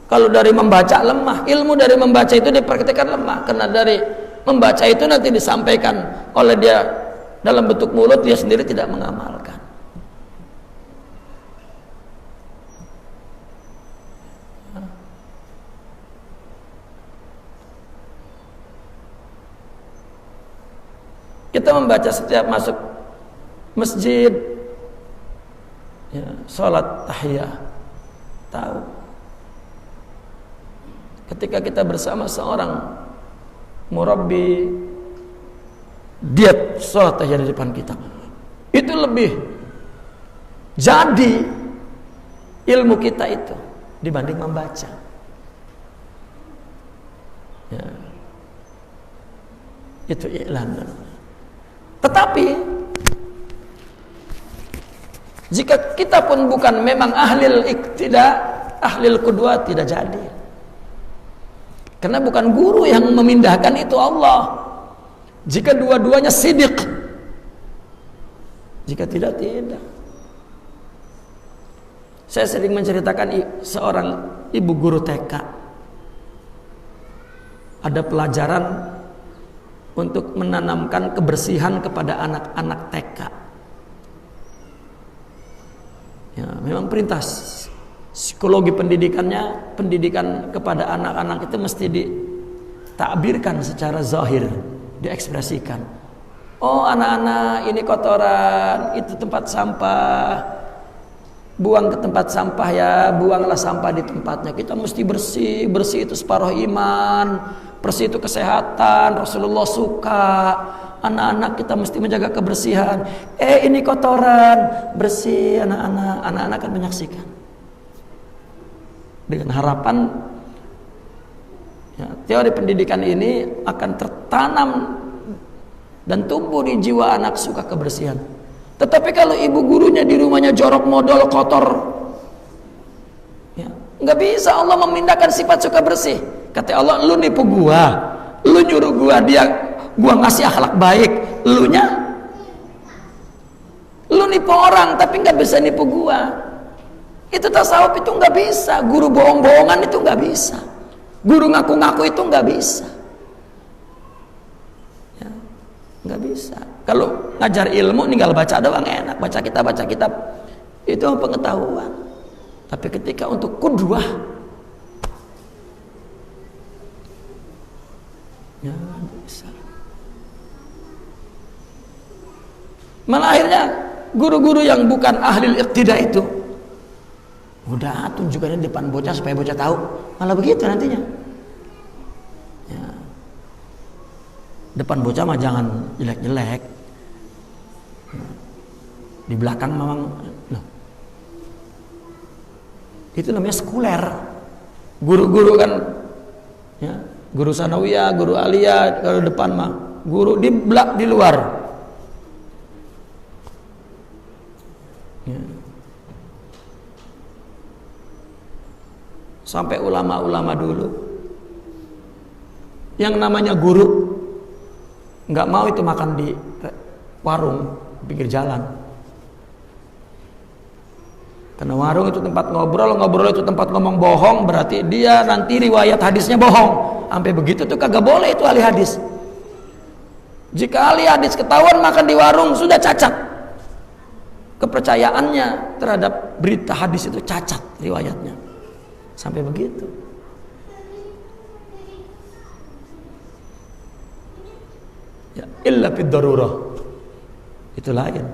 Kalau dari membaca lemah, ilmu dari membaca itu dipraktikkan lemah, karena dari membaca itu nanti disampaikan oleh dia dalam bentuk mulut, dia sendiri tidak mengamalkan. Kita membaca setiap masuk masjid, ya, sholat tahiyah, tahu. Ketika kita bersama seorang murabbi, dia sholat tahiyah di depan kita, itu lebih jadi ilmu kita itu dibanding membaca. Ya. Itu iklan. Tetapi jika kita pun bukan memang ahlil iktida, ahlil qudwah, tidak jadi. Karena bukan guru yang memindahkan, itu Allah. Jika dua-duanya sidik, jika tidak. Saya sering menceritakan seorang ibu guru TK. Ada pelajaran untuk menanamkan kebersihan kepada anak-anak TK. Ya, memang perintah psikologi pendidikannya, pendidikan kepada anak-anak itu mesti ditakbirkan secara zahir, diekspresikan. Oh, anak-anak, ini kotoran, itu tempat sampah, buang ke tempat sampah ya, buanglah sampah di tempatnya. Kita mesti bersih, bersih itu separuh iman, bersih itu kesehatan. Rasulullah suka. Anak-anak kita mesti menjaga kebersihan. Ini kotoran, bersih anak-anak. Anak-anak akan menyaksikan. Dengan harapan, ya, teori pendidikan ini akan tertanam dan tumbuh di jiwa anak suka kebersihan. Tetapi kalau ibu gurunya di rumahnya jorok, modal, kotor, ya, nggak bisa Allah memindahkan sifat suka bersih. Kata Allah, lu nipu gua, lu nyuruh gua, gua ngasih akhlak baik, lu nipu orang tapi nggak bisa nipu gua. Itu tasawuf itu nggak bisa. Guru bohong-bohongan itu nggak bisa. Guru ngaku-ngaku itu nggak bisa. Ya. nggak bisa. Kalau ngajar ilmu tinggal baca doang enak, baca kitab itu pengetahuan. Tapi ketika untuk qudwah, ya nggak bisa. Malah akhirnya guru-guru yang bukan ahli iqtida itu udah tunjukkan di depan bocah supaya bocah tahu, malah begitu nantinya. Ya. Depan bocah mah jangan jelek-jelek. Di belakang memang loh. Itu namanya sekuler. Guru-guru kan ya, guru sanawiyah, guru aliyah kalau depan mah, guru di luar. Ya. Sampai ulama-ulama dulu yang namanya guru nggak mau itu makan di warung pinggir jalan, karena warung itu tempat ngobrol itu tempat ngomong bohong, berarti dia nanti riwayat hadisnya bohong. Sampai begitu tuh kagak boleh itu ahli hadis. Jika ahli hadis ketahuan makan di warung, sudah cacat. Kepercayaannya terhadap berita hadis itu cacat riwayatnya. Sampai begitu. Ya, illa fid darurah. Itu lain.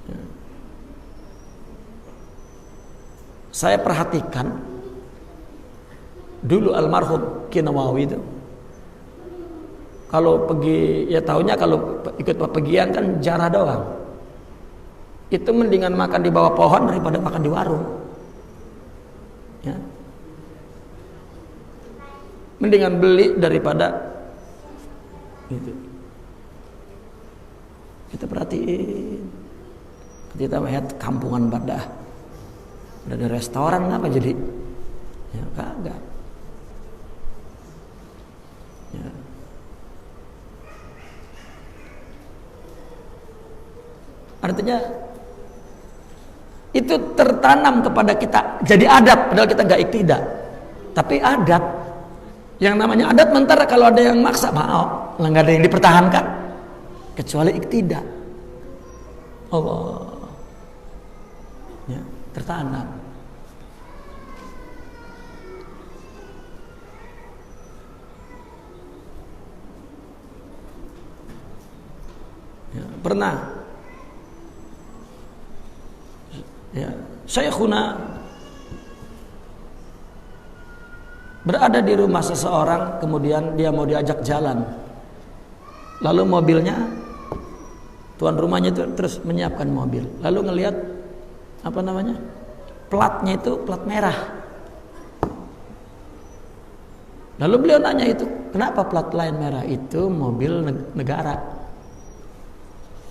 Ya. Saya perhatikan dulu almarhum Ki Nawawi itu kalau pergi, ya tahunya kalau ikut pepergian kan jarah doang. Itu mendingan makan di bawah pohon daripada makan di warung. Ya. Mendingan beli daripada gitu. Kita perhatiin. Kita melihat kampungan Badah. Udah ada restoran apa jadi? Ya kagak. Ya. Artinya itu tertanam kepada kita jadi adat, padahal kita nggak iktidak, tapi adat. Yang namanya adat mentara kalau ada yang maksa mau, nggak ada yang dipertahankan kecuali iktidak. Allah, ya, tertanam. Ya, pernah ya, Syekhuna berada di rumah seseorang, kemudian dia mau diajak jalan, lalu mobilnya, tuan rumahnya itu terus menyiapkan mobil, lalu ngelihat apa namanya, platnya itu plat merah. Lalu beliau nanya itu, kenapa plat lain merah? Itu mobil negara.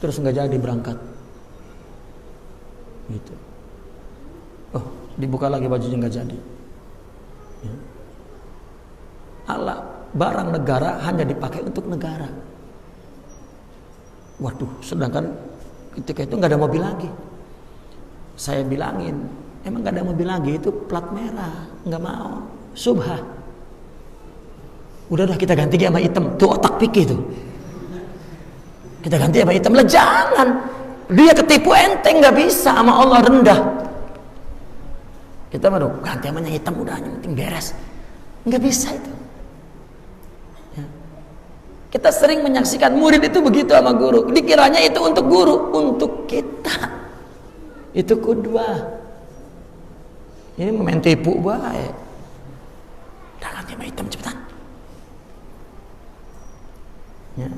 Terus nggak jadi berangkat gitu. Oh, dibuka lagi bajunya nggak jadi. Ya. Allah, barang negara hanya dipakai untuk negara. Waduh, sedangkan ketika itu nggak ada mobil lagi. Saya bilangin, emang nggak ada mobil lagi, itu plat merah, nggak mau, subhah. Udah kita ganti sama hitam, tuh otak pikir tuh. Kita ganti sama hitam lah, jangan. Dia ketipu enteng, nggak bisa, sama Allah rendah. Kita baru ganti sama yang hitam, udah yang penting beres. Nggak bisa itu. Ya. Kita sering menyaksikan murid itu begitu sama guru. Dikiranya itu untuk guru, untuk kita. Itu qudwah. Ini main tipu baik. Udah ganti sama hitam cepetan. Ya.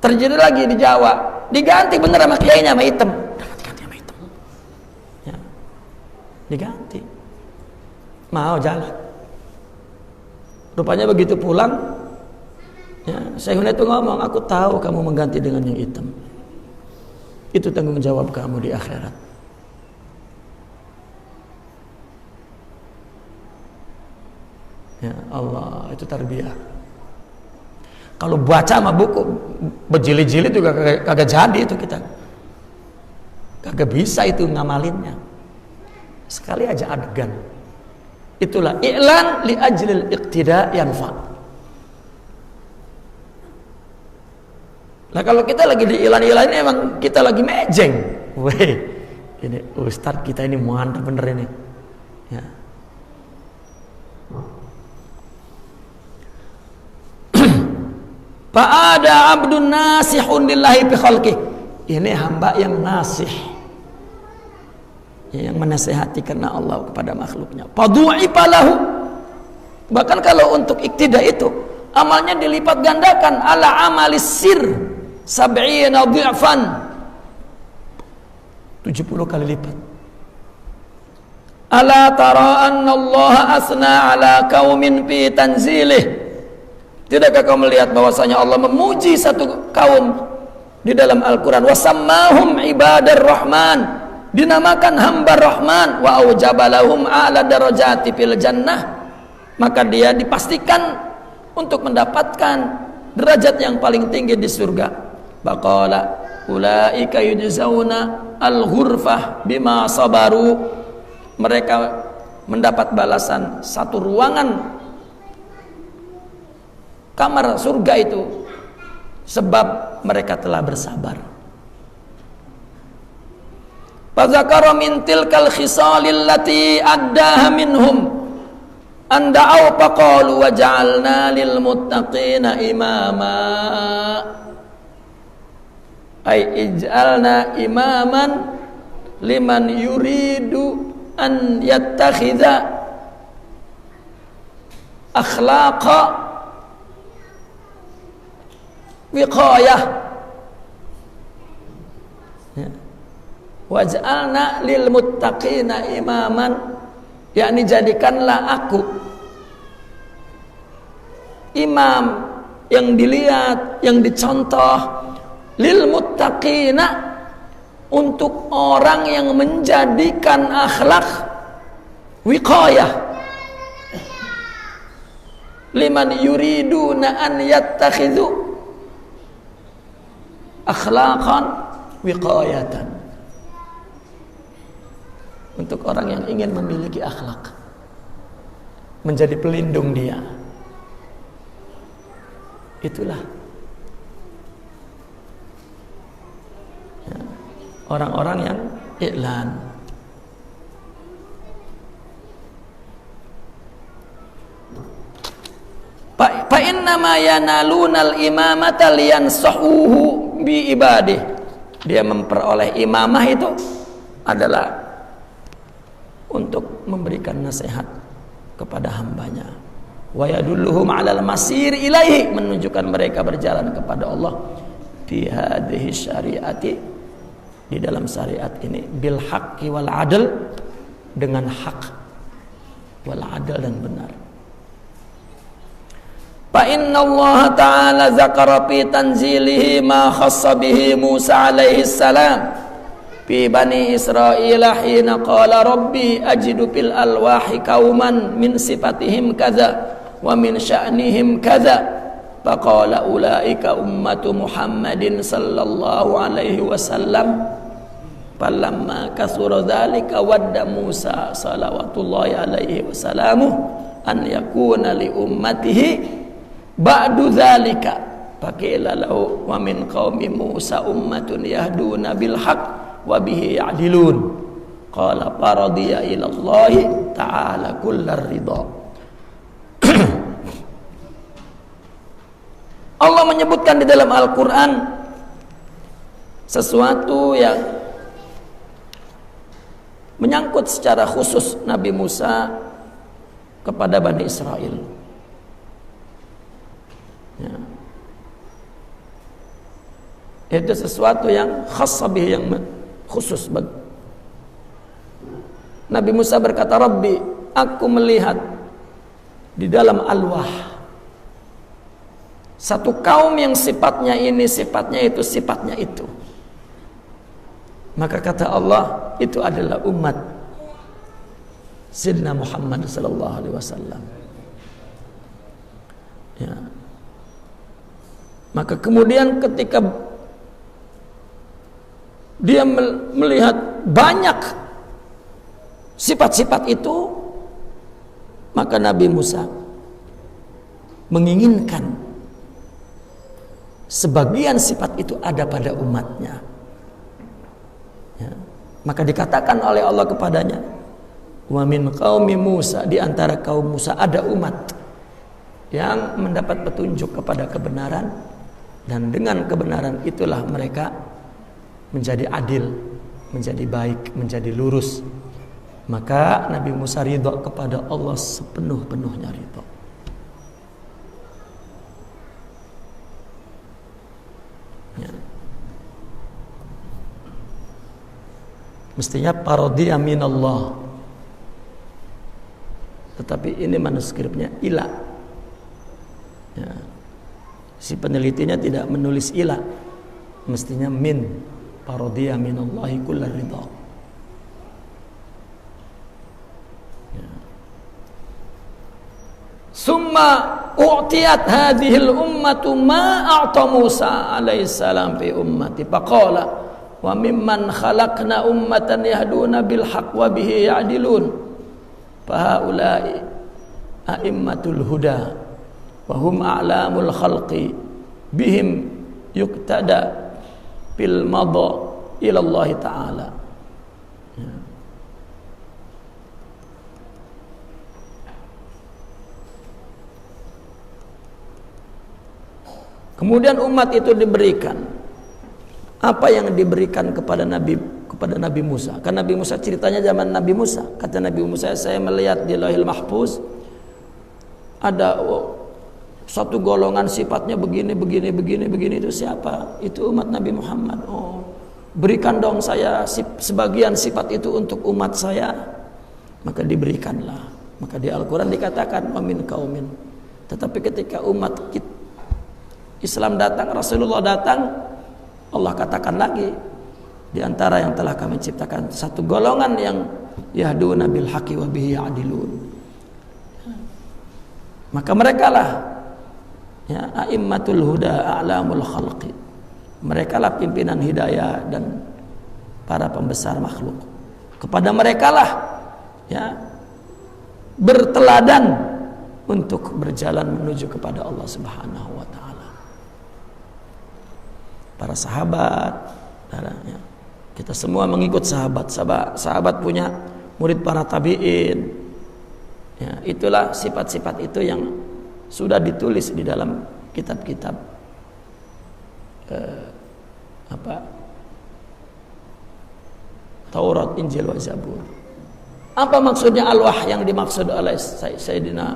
Terjadi lagi di Jawa, diganti bener sama kiainya sama hitam. Udah ganti sama hitam. Ya. Diganti. Mau jalan. Rupanya begitu pulang, ya, Syekhuna itu ngomong, aku tahu kamu mengganti dengan yang hitam. Itu tanggung jawab kamu di akhirat. Ya Allah, itu tarbiyah. Kalau baca sama buku berjilid-jilid juga kagak jadi itu kita. Kagak bisa itu ngamalinnya. sekali aja adegan. Itulah i'lan li ajlil iqtida yanfa. Nah kalau kita lagi di iklan-iklan ini emang kita lagi mejeng. Weh, ini ustadz kita ini mantap bener ini. Ya. Fa'ada abdun nasihun lillahi bi khalqih. Ini hamba yang nasih, yang menasihati karena Allah kepada makhluknya. Fadu'ifa lahu. Bahkan kalau untuk iktida itu amalnya dilipat gandakan ala amalis sir sab'ina dhi'fan, 70 kali lipat. Ala tara anna Allah asna ala qaumin fi tanzilih. Tidakkah kau melihat bahwasanya Allah memuji satu kaum di dalam Al-Quran? Wasammahum ibadar rahman, dinamakan hamba rahman. Wa aujabalahum a'la darajati fil jannah, maka dia dipastikan untuk mendapatkan derajat yang paling tinggi di surga. Baqala ulaika yujzauna al-ghurfah bima sabaru. Mereka mendapat balasan satu ruangan kamar surga itu sebab mereka telah bersabar. Fadzakara min tilkal khisalil lati addaha minhum anda'u faqalu waja'alna lil muttaqina imama. Ay ij'alna imaman liman yuridu an yattakhidha akhlaqa wiqayah. Waj'alna lil muttaqina imaman, yakni jadikanlah aku imam yang dilihat, yang dicontoh, lil muttaqina, untuk orang yang menjadikan akhlak wiqayah, liman yuriduna an yattakhidhu akhlaqan wiqayatan, untuk orang yang ingin memiliki akhlak, menjadi pelindung dia. Itulah orang-orang yang i'lan. Fa innama yanalunal imamata liyansahuhu bi ibadih. Dia memperoleh imamah itu adalah untuk memberikan nasihat kepada hambanya. Wa yadulluhum 'alal masir ilaihi, menunjukkan mereka berjalan kepada Allah fi hadhihi syariati, di dalam syariat ini, bil haqqi wal adl, dengan hak, wal adl, dan benar. Fa inna Allah ta'ala zakara fi tanzilihi ma khassa bihi Musa alaihi salam fi bani Israil hina qala rabbi ajidu fil alwahi qauman min sifatihim kadza wa min sya'nihim kadza faqala ulaika ummatu Muhammadin sallallahu alaihi wasallam. Falamma kasura dzalika wadda Musa salawatullahi alaihi wasalamu an yakuna li ummatihi ba'du dzalika faqila lahu wa min qaumi Musa ummatun yahduna bil haqq wa bihi ya'dilun. Qala faradiya ila Allah ta'ala kullar ridha. Allah menyebutkan di dalam Al-Quran sesuatu yang menyangkut secara khusus Nabi Musa kepada Bani Israel. Ya. Itu sesuatu yang khas bih, yang khusus bagi Nabi Musa. Berkata, Rabbi, aku melihat di dalam alwah satu kaum yang sifatnya ini, sifatnya itu, sifatnya itu. Maka kata Allah, itu adalah umat Sayyidina Muhammad sallallahu alaihi wasallam. Ya. Maka kemudian ketika dia melihat banyak sifat-sifat itu, maka Nabi Musa menginginkan sebagian sifat itu ada pada umatnya. Ya. Maka dikatakan oleh Allah kepadanya, wa min qaumi Musa, di antara kaum Musa ada umat yang mendapat petunjuk kepada kebenaran, dan dengan kebenaran itulah mereka menjadi adil, menjadi baik, menjadi lurus. Maka Nabi Musa ridha kepada Allah sepenuh-penuhnya ridha. Ya. Mestinya parodiya minallah, tetapi ini manuskripnya ila. Ya. Si penelitinya tidak menulis ila, mestinya min, parodiya minallahi kullar ridha. Summa u'tiyat hadhil ummatu ma a'ta Musa alaihi salam fi ummati faqala wa mimman khalaqna ummatan yahduna bil haqq wa bihi ya'dilun fa haula'i a'immatul huda wa hum a'lamul khalqi bihim yuqtada bil madha ila Allah ta'ala. Kemudian umat itu diberikan apa yang diberikan kepada Nabi Musa. Karena Nabi Musa ceritanya zaman Nabi Musa. Kata Nabi Musa, saya melihat di Lauhil Mahfuz ada satu golongan sifatnya begini itu siapa? Itu umat Nabi Muhammad. Oh, berikan dong saya sebagian sifat itu untuk umat saya. Maka diberikanlah. Maka di Al-Quran dikatakan wamin kaumin. Tetapi ketika umat Islam datang, Rasulullah datang, Allah katakan lagi, di antara yang telah kami ciptakan satu golongan yang yahduna bil haqqi wa bihi ya'dilun. Maka merekalah ya a'immatul huda a'lamul khalqi. Merekalah pimpinan hidayah dan para pembesar makhluk. Kepada merekalah ya berteladan untuk berjalan menuju kepada Allah Subhanahu wa taala. Para sahabat, ya, kita semua mengikut sahabat punya murid para tabi'in. Ya, itulah sifat-sifat itu yang sudah ditulis di dalam kitab-kitab Taurat, Injil, wa Zabur. Apa maksudnya al-wahyi yang dimaksud oleh Sayyidina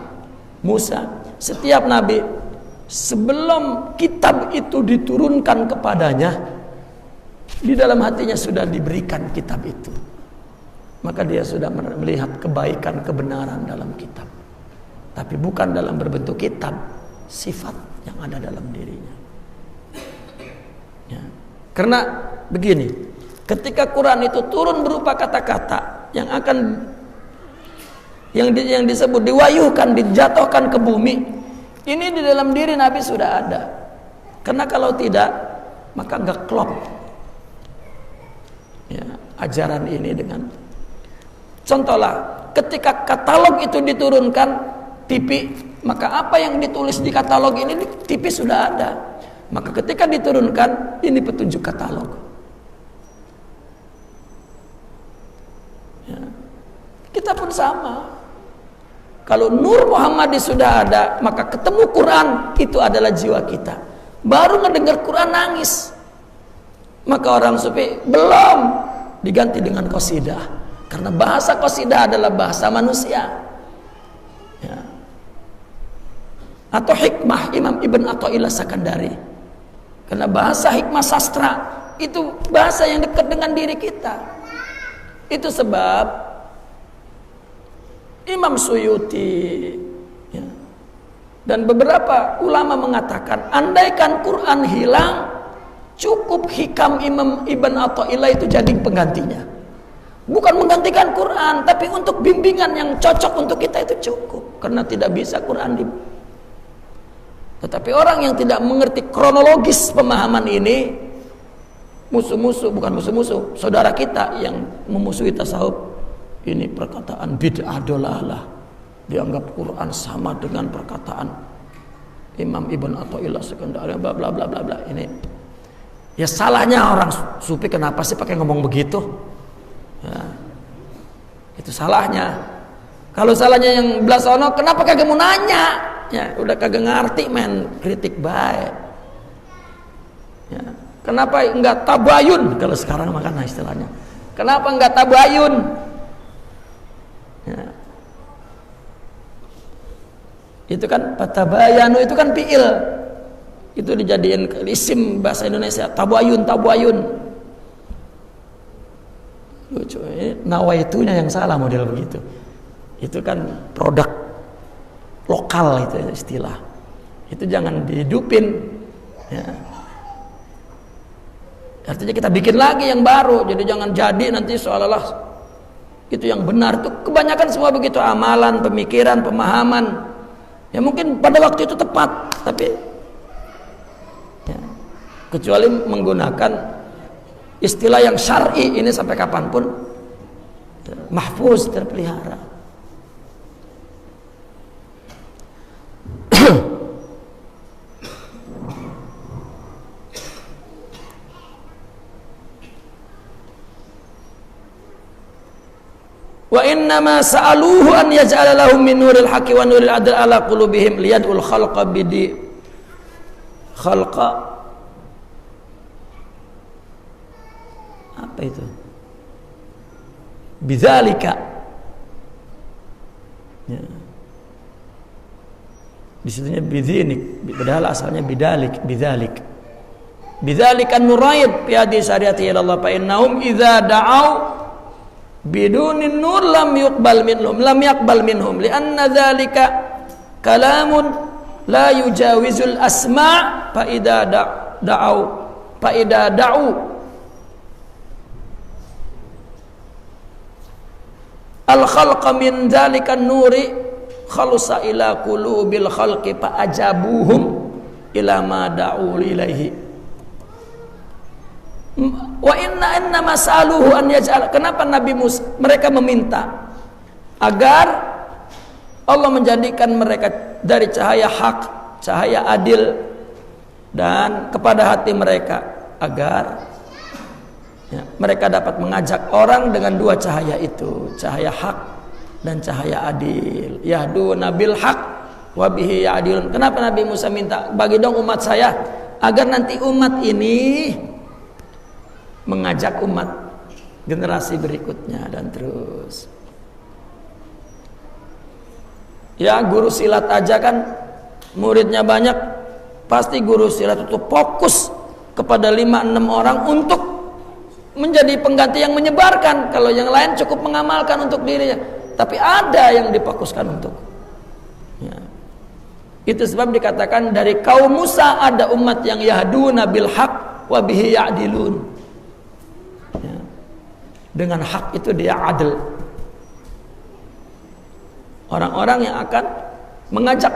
Musa? Setiap nabi sebelum kitab itu diturunkan kepadanya, di dalam hatinya sudah diberikan kitab itu. Maka dia sudah melihat kebaikan, kebenaran dalam kitab. Tapi bukan dalam berbentuk kitab, sifat yang ada dalam dirinya. Ya. Karena begini, ketika Quran itu turun berupa kata-kata yang disebut diwahyukan, dijatuhkan ke bumi, ini di dalam diri Nabi sudah ada. Karena kalau tidak, maka gak klop ya, ajaran ini dengan. Contohlah, ketika katalog itu diturunkan TV, maka apa yang ditulis di katalog ini di TV sudah ada. Maka ketika diturunkan, ini petunjuk katalog. Ya. Kita pun sama. Kalau Nur Muhammadi sudah ada, maka ketemu Quran itu adalah jiwa kita. Baru ngedengar Quran nangis. Maka orang sufi belum diganti dengan qasidah. Karena bahasa qasidah adalah bahasa manusia. Ya. Atau hikmah Imam Ibn Athaillah Sakandari. Karena bahasa hikmah sastra itu bahasa yang dekat dengan diri kita. Itu sebab Imam Suyuti ya, dan beberapa ulama mengatakan, andaikan Quran hilang, cukup hikam Imam Ibn Athaillah itu jadi penggantinya. Bukan menggantikan Quran, tapi untuk bimbingan yang cocok untuk kita itu cukup. Karena tidak bisa Quran Tetapi orang yang tidak mengerti kronologis pemahaman ini, bukan musuh-musuh, saudara kita yang memusuhi tasawuf ini perkataan bid'ah dolalah, dianggap Quran sama dengan perkataan Imam Ibn Athaillah Sekandari, bla bla bla bla bla. Ini ya salahnya orang sufi, kenapa sih pakai ngomong begitu? Ya, itu salahnya. Kalau salahnya yang belah sono, kenapa kagak mau nanya? Ya, udah kagak ngerti men, kritik baik. Ya, kenapa enggak tabayun kalau sekarang makan istilahnya? Kenapa enggak tabayun? Ya. Itu kan patabayanu, itu kan fi'il. Itu dijadiin isim bahasa Indonesia, tabayun. Lucu, ini nawaitunya yang salah model begitu. Itu kan produk lokal, itu istilah. Itu jangan dihidupin. Ya. Artinya kita bikin lagi yang baru. Jadi jangan jadi nanti seolah-olah itu yang benar. Itu kebanyakan semua begitu, amalan, pemikiran, pemahaman. Ya mungkin pada waktu itu tepat, tapi ya, kecuali menggunakan istilah yang syar'i ini sampai kapanpun mahfuz, terpelihara. Wa innama sa'aluhu an yaj'ala lahum min nuril haqqi wa nuril adl ala qulubihim liyad'ul khalqa bidi khalqa. Apa itu? Bidzalika. Ya. Di situnya bidzinik, padahal asalnya bidzalik. Bidzalika nuraid fi hadis syariati ila Allah fa innahum idza da'au bidunin nur lam yaqbal minhum lianna dzalika kalamun la yujawizul asma' fa idza da'u al khalqa min dzalika nuri khalusa ila qulubil khalqi fa ajabuhum ila ma da'u ilaihi. Wa inna masaluhu an yaj'al. Kenapa Nabi Musa mereka meminta agar Allah menjadikan mereka dari cahaya hak, cahaya adil, dan kepada hati mereka agar ya, mereka dapat mengajak orang dengan dua cahaya itu, cahaya hak dan cahaya adil. Yahduna bil haq wa bihi ya'dilun. Kenapa Nabi Musa minta bagi dong umat saya agar nanti umat ini mengajak umat generasi berikutnya dan terus. Ya guru silat aja kan muridnya banyak, pasti guru silat itu fokus kepada 5-6 orang untuk menjadi pengganti yang menyebarkan. Kalau yang lain cukup mengamalkan untuk dirinya, tapi ada yang difokuskan untuk ya. Itu sebab dikatakan dari kaum Musa ada umat yang yahduna bil haq wa bihi ya'dilun. Dengan hak itu dia adil. Orang-orang yang akan mengajak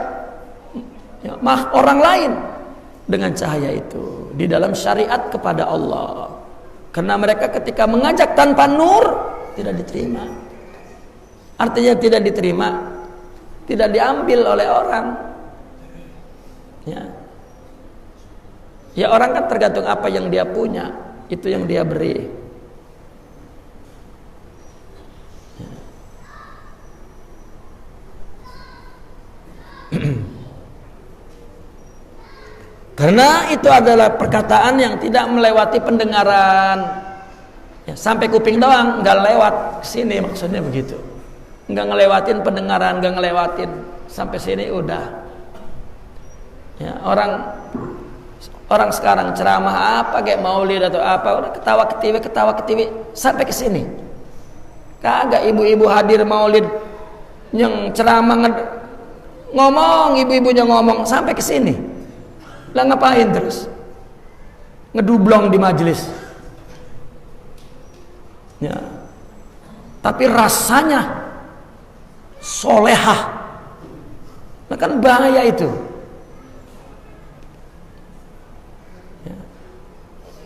ya, orang lain dengan cahaya itu di dalam syariat kepada Allah. Karena mereka ketika mengajak tanpa nur tidak diterima. Artinya tidak diterima, tidak diambil oleh orang. Ya orang kan tergantung apa yang dia punya, itu yang dia beri. Karena itu adalah perkataan yang tidak melewati pendengaran ya, sampai kuping doang, nggak lewat sini, maksudnya begitu. Nggak ngelewatin pendengaran, nggak ngelewatin sampai sini udah ya, orang sekarang ceramah apa kayak maulid atau apa udah ketawa ketiwi sampai ke sini. Kagak ibu-ibu hadir maulid yang ceramah ngomong, ibu-ibunya ngomong sampai ke sini. Lah ngapain terus? Ngedublong di majelis. Ya. Tapi rasanya solehah. Nah kan bahaya itu. Ya.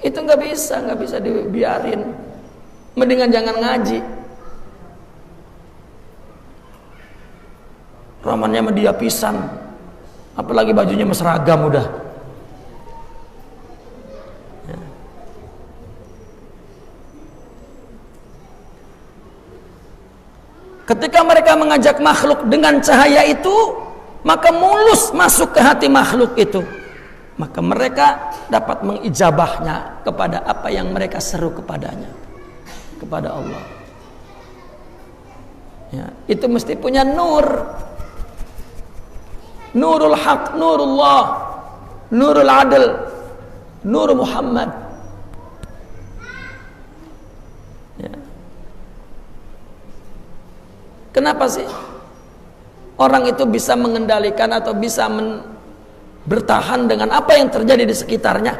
Itu nggak bisa dibiarin. Mendingan jangan ngaji. Romannya sama dia pisan. Apalagi bajunya seragam udah. Ya. Ketika mereka mengajak makhluk dengan cahaya itu, maka mulus masuk ke hati makhluk itu. Maka mereka dapat mengijabahnya kepada apa yang mereka seru kepadanya, kepada Allah. Ya, itu mesti punya nur. Nurul Haq, Nurullah, Nurul Adl, Nur Muhammad. Ya. Kenapa sih orang itu bisa mengendalikan atau bisa bertahan dengan apa yang terjadi di sekitarnya?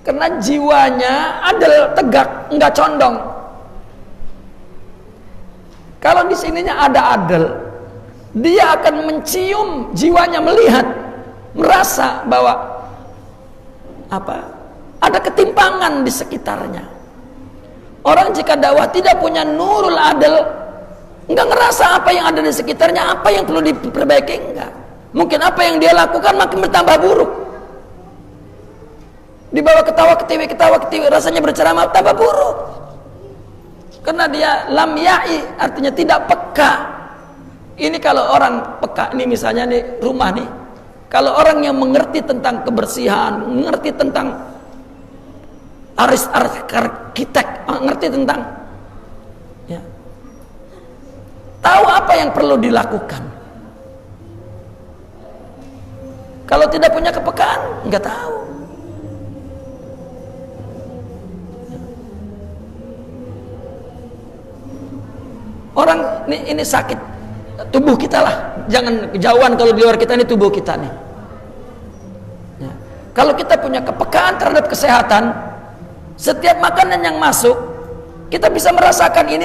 Karena jiwanya adil, tegak, enggak condong. Kalau di sininya ada adil, dia akan mencium, jiwanya melihat, merasa bahwa ada ketimpangan di sekitarnya. Orang jika dakwah tidak punya nurul adil, enggak ngerasa apa yang ada di sekitarnya, apa yang perlu diperbaiki, enggak. Mungkin apa yang dia lakukan makin bertambah buruk. Dibawa ketawa ketiwi, rasanya berceramah tambah buruk. Karena dia lam ya'i, artinya tidak peka. Ini kalau orang peka, ini misalnya nih rumah nih, kalau orang yang mengerti tentang kebersihan, mengerti tentang arsitek, mengerti tentang, ya, tahu apa yang perlu dilakukan. Kalau tidak punya kepekaan, nggak tahu. Orang ini sakit tubuh kita lah, jangan kejauhan. Kalau di luar kita, ini tubuh kita nih ya. Kalau kita punya kepekaan terhadap kesehatan, setiap makanan yang masuk kita bisa merasakan ini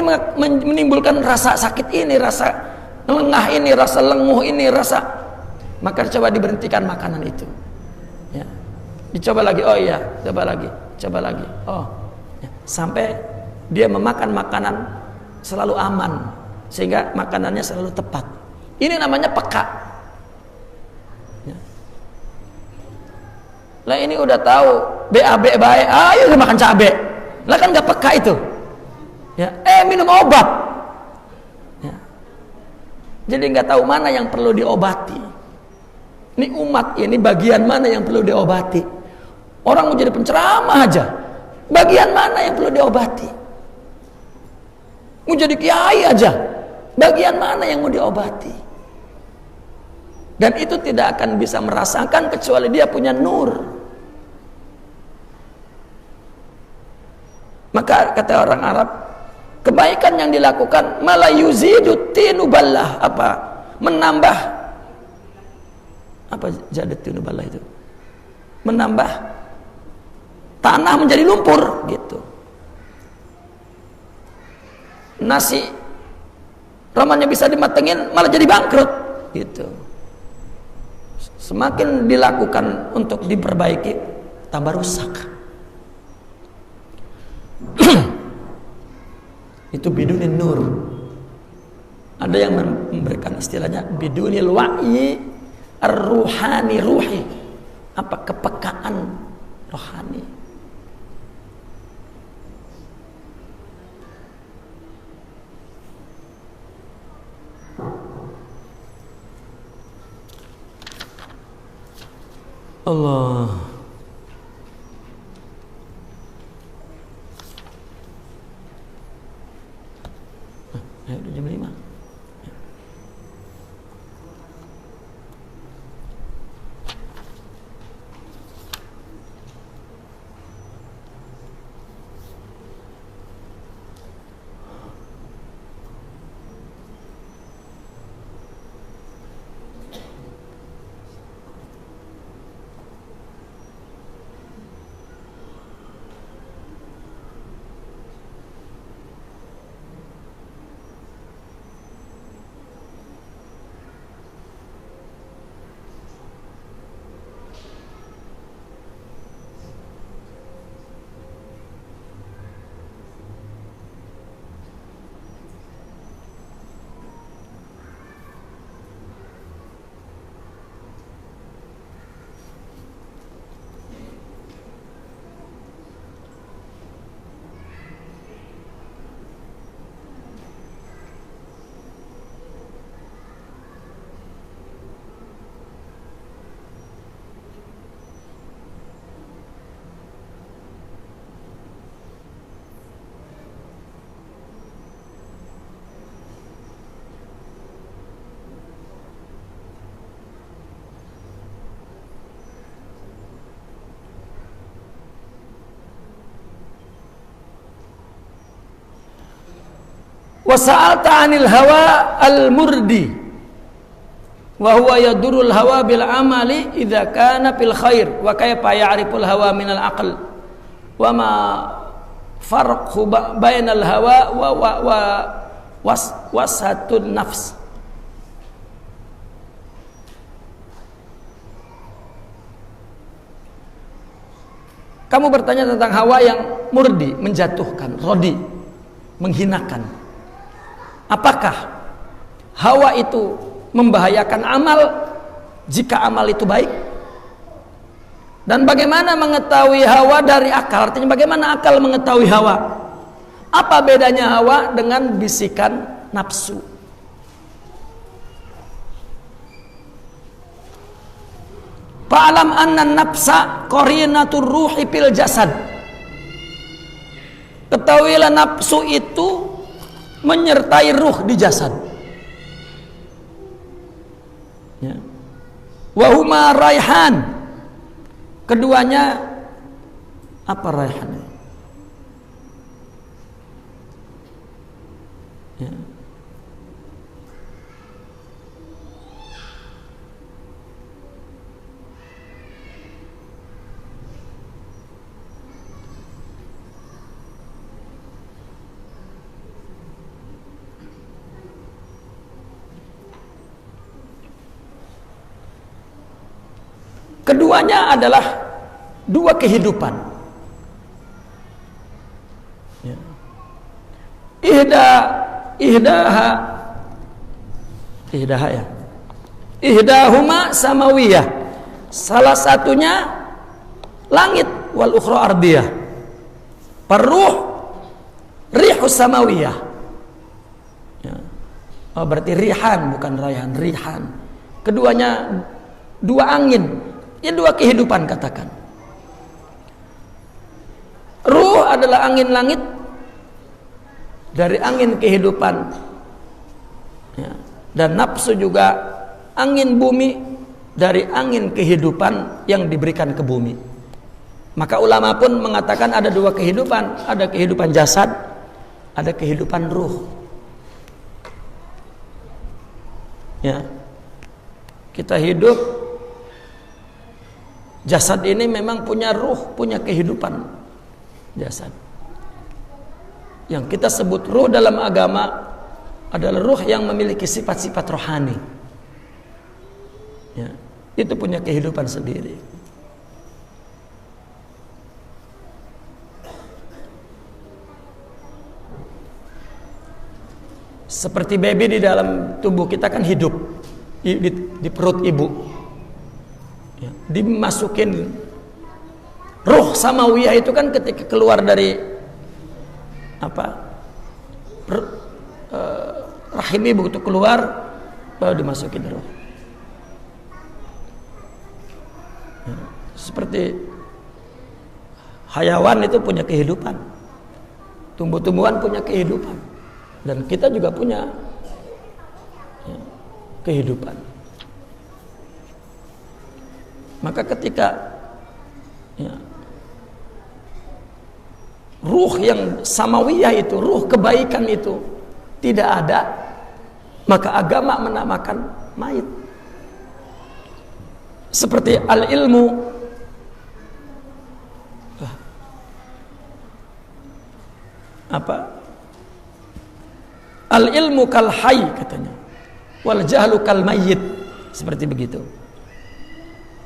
menimbulkan rasa sakit ini, rasa lengah ini, rasa lenguh ini, maka coba diberhentikan makanan itu ya. Dicoba lagi, oh iya, coba lagi, oh ya. Sampai dia memakan makanan selalu aman, sehingga makanannya selalu tepat. Ini namanya peka ya. Lah ini udah tahu BAB baik, ayo udah makan cabai, lah kan gak peka itu ya. Minum obat ya. Jadi gak tahu mana yang perlu diobati. Ini umat ini bagian mana yang perlu diobati. Orang mau jadi penceramah aja, bagian mana yang perlu diobati. Mau jadi kiai aja, bagian mana yang mau diobati. Dan itu tidak akan bisa merasakan kecuali dia punya nur. Maka kata orang Arab, kebaikan yang dilakukan malah yuzidu tinuballah, menambah jadat tinuballah itu, menambah tanah menjadi lumpur gitu. Nasi romannya bisa dimatengin malah jadi bangkrut gitu. Semakin dilakukan untuk diperbaiki, tambah rusak. Itu bidunin nur. Ada yang memberikan istilahnya bidunil wa'yi ar-ruhani, ruhi, kepekaan rohani. Allah. Udah jam 5. Wa sa'alta 'anil hawa al-murdi wa huwa yadurul hawa bil amali idza kana fil khair wa kayfa ya'riful hawa minal aql wa ma farqu bainal hawa wa wasatun nafs. Kamu bertanya tentang hawa yang murdi, menjatuhkan, rodi, menghinakan. Apakah hawa itu membahayakan amal jika amal itu baik? Dan bagaimana mengetahui hawa dari akal? Artinya bagaimana akal mengetahui hawa? Apa bedanya hawa dengan bisikan nafsu? Fa'alam anna nafsa qarinatur ruhi fil jasad. Ketahuilah nafsu itu menyertai ruh di jasad. Ya. Wa huma raihan. Keduanya apa raihannya? Ya. Keduanya adalah dua kehidupan. Ya. Ihdahuma samawiyah. Salah satunya langit wal ukhra ardiyah. Perruh rihus samawiyah. Ya. Oh, berarti rihan bukan raihan, rihan. Keduanya dua angin. Ya dua kehidupan katakan. Ruh adalah angin langit dari angin kehidupan. Ya. Dan nafsu juga angin bumi dari angin kehidupan yang diberikan ke bumi. Maka ulama pun mengatakan ada dua kehidupan, ada kehidupan jasad, ada kehidupan ruh. Ya. Kita hidup, jasad ini memang punya ruh, punya kehidupan jasad. Yang kita sebut ruh dalam agama adalah ruh yang memiliki sifat-sifat rohani. Ya, itu punya kehidupan sendiri. Seperti baby di dalam tubuh kita kan hidup di perut ibu. Ya, dimasukin ruh samawiyah itu kan ketika keluar dari rahim ibu itu keluar baru dimasukin ruh. Ya, seperti hayawan itu punya kehidupan, tumbuh-tumbuhan punya kehidupan, dan kita juga punya ya, kehidupan. Maka ketika ya, ruh yang samawiyah itu, ruh kebaikan itu tidak ada, maka agama menamakan mayit. Seperti al-ilmu al-ilmu kal hayy katanya, wal jahlu kal mayyit, seperti begitu.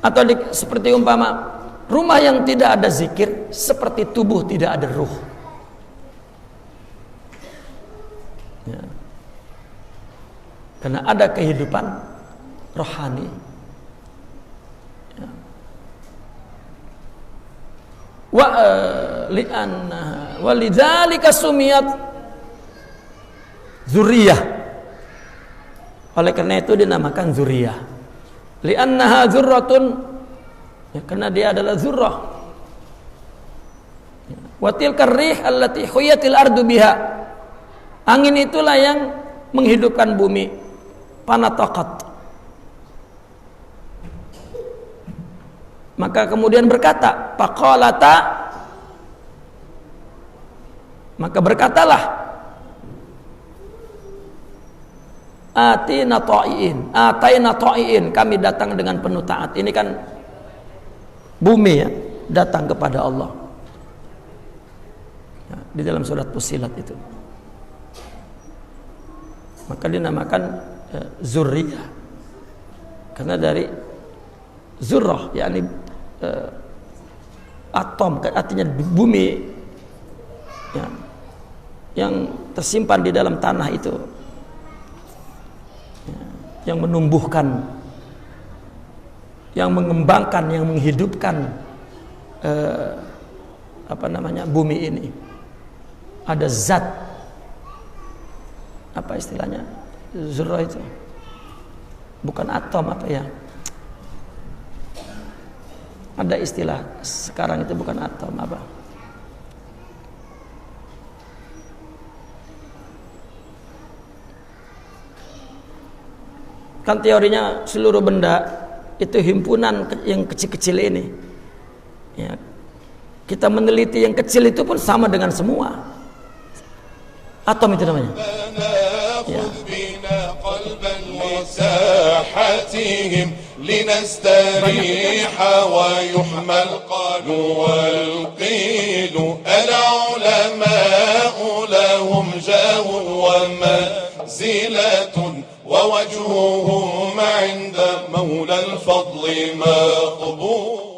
Atau seperti umpama rumah yang tidak ada zikir seperti tubuh tidak ada ruh. Ya. Karena ada kehidupan rohani. Ya. Walidzalika sumiyat zuriyah. Oleh karena itu dinamakan zuriyah. Li'annaha zurratun, ya, karena dia adalah zurrah. Wa tilkar rih allati huyatil ardu biha. Angin itulah yang menghidupkan bumi. Panataqat. Maka kemudian berkata, faqalata, maka berkatalah Atina ta'iin, ataina ta'iin, kami datang dengan penuh taat. Ini kan bumi ya, datang kepada Allah. Ya, di dalam surat Fussilat itu. Maka dinamakan zurriyah. Karena dari zurrah, yakni atom, artinya bumi ya, yang tersimpan di dalam tanah itu, ya, yang menumbuhkan, yang mengembangkan, yang menghidupkan bumi ini. Ada zat, apa istilahnya, zurrah itu bukan atom, apa ya, ada istilah sekarang itu, bukan atom, apa, kan teorinya seluruh benda itu himpunan yang kecil-kecil ini ya. Kita meneliti yang kecil itu pun sama dengan semua. Atom itu namanya ya. مساحتهم لنستريح ويحمى القال والقيل العلماء لهم جاه ومنزلة ووجههم عند مولى الفضل مقبول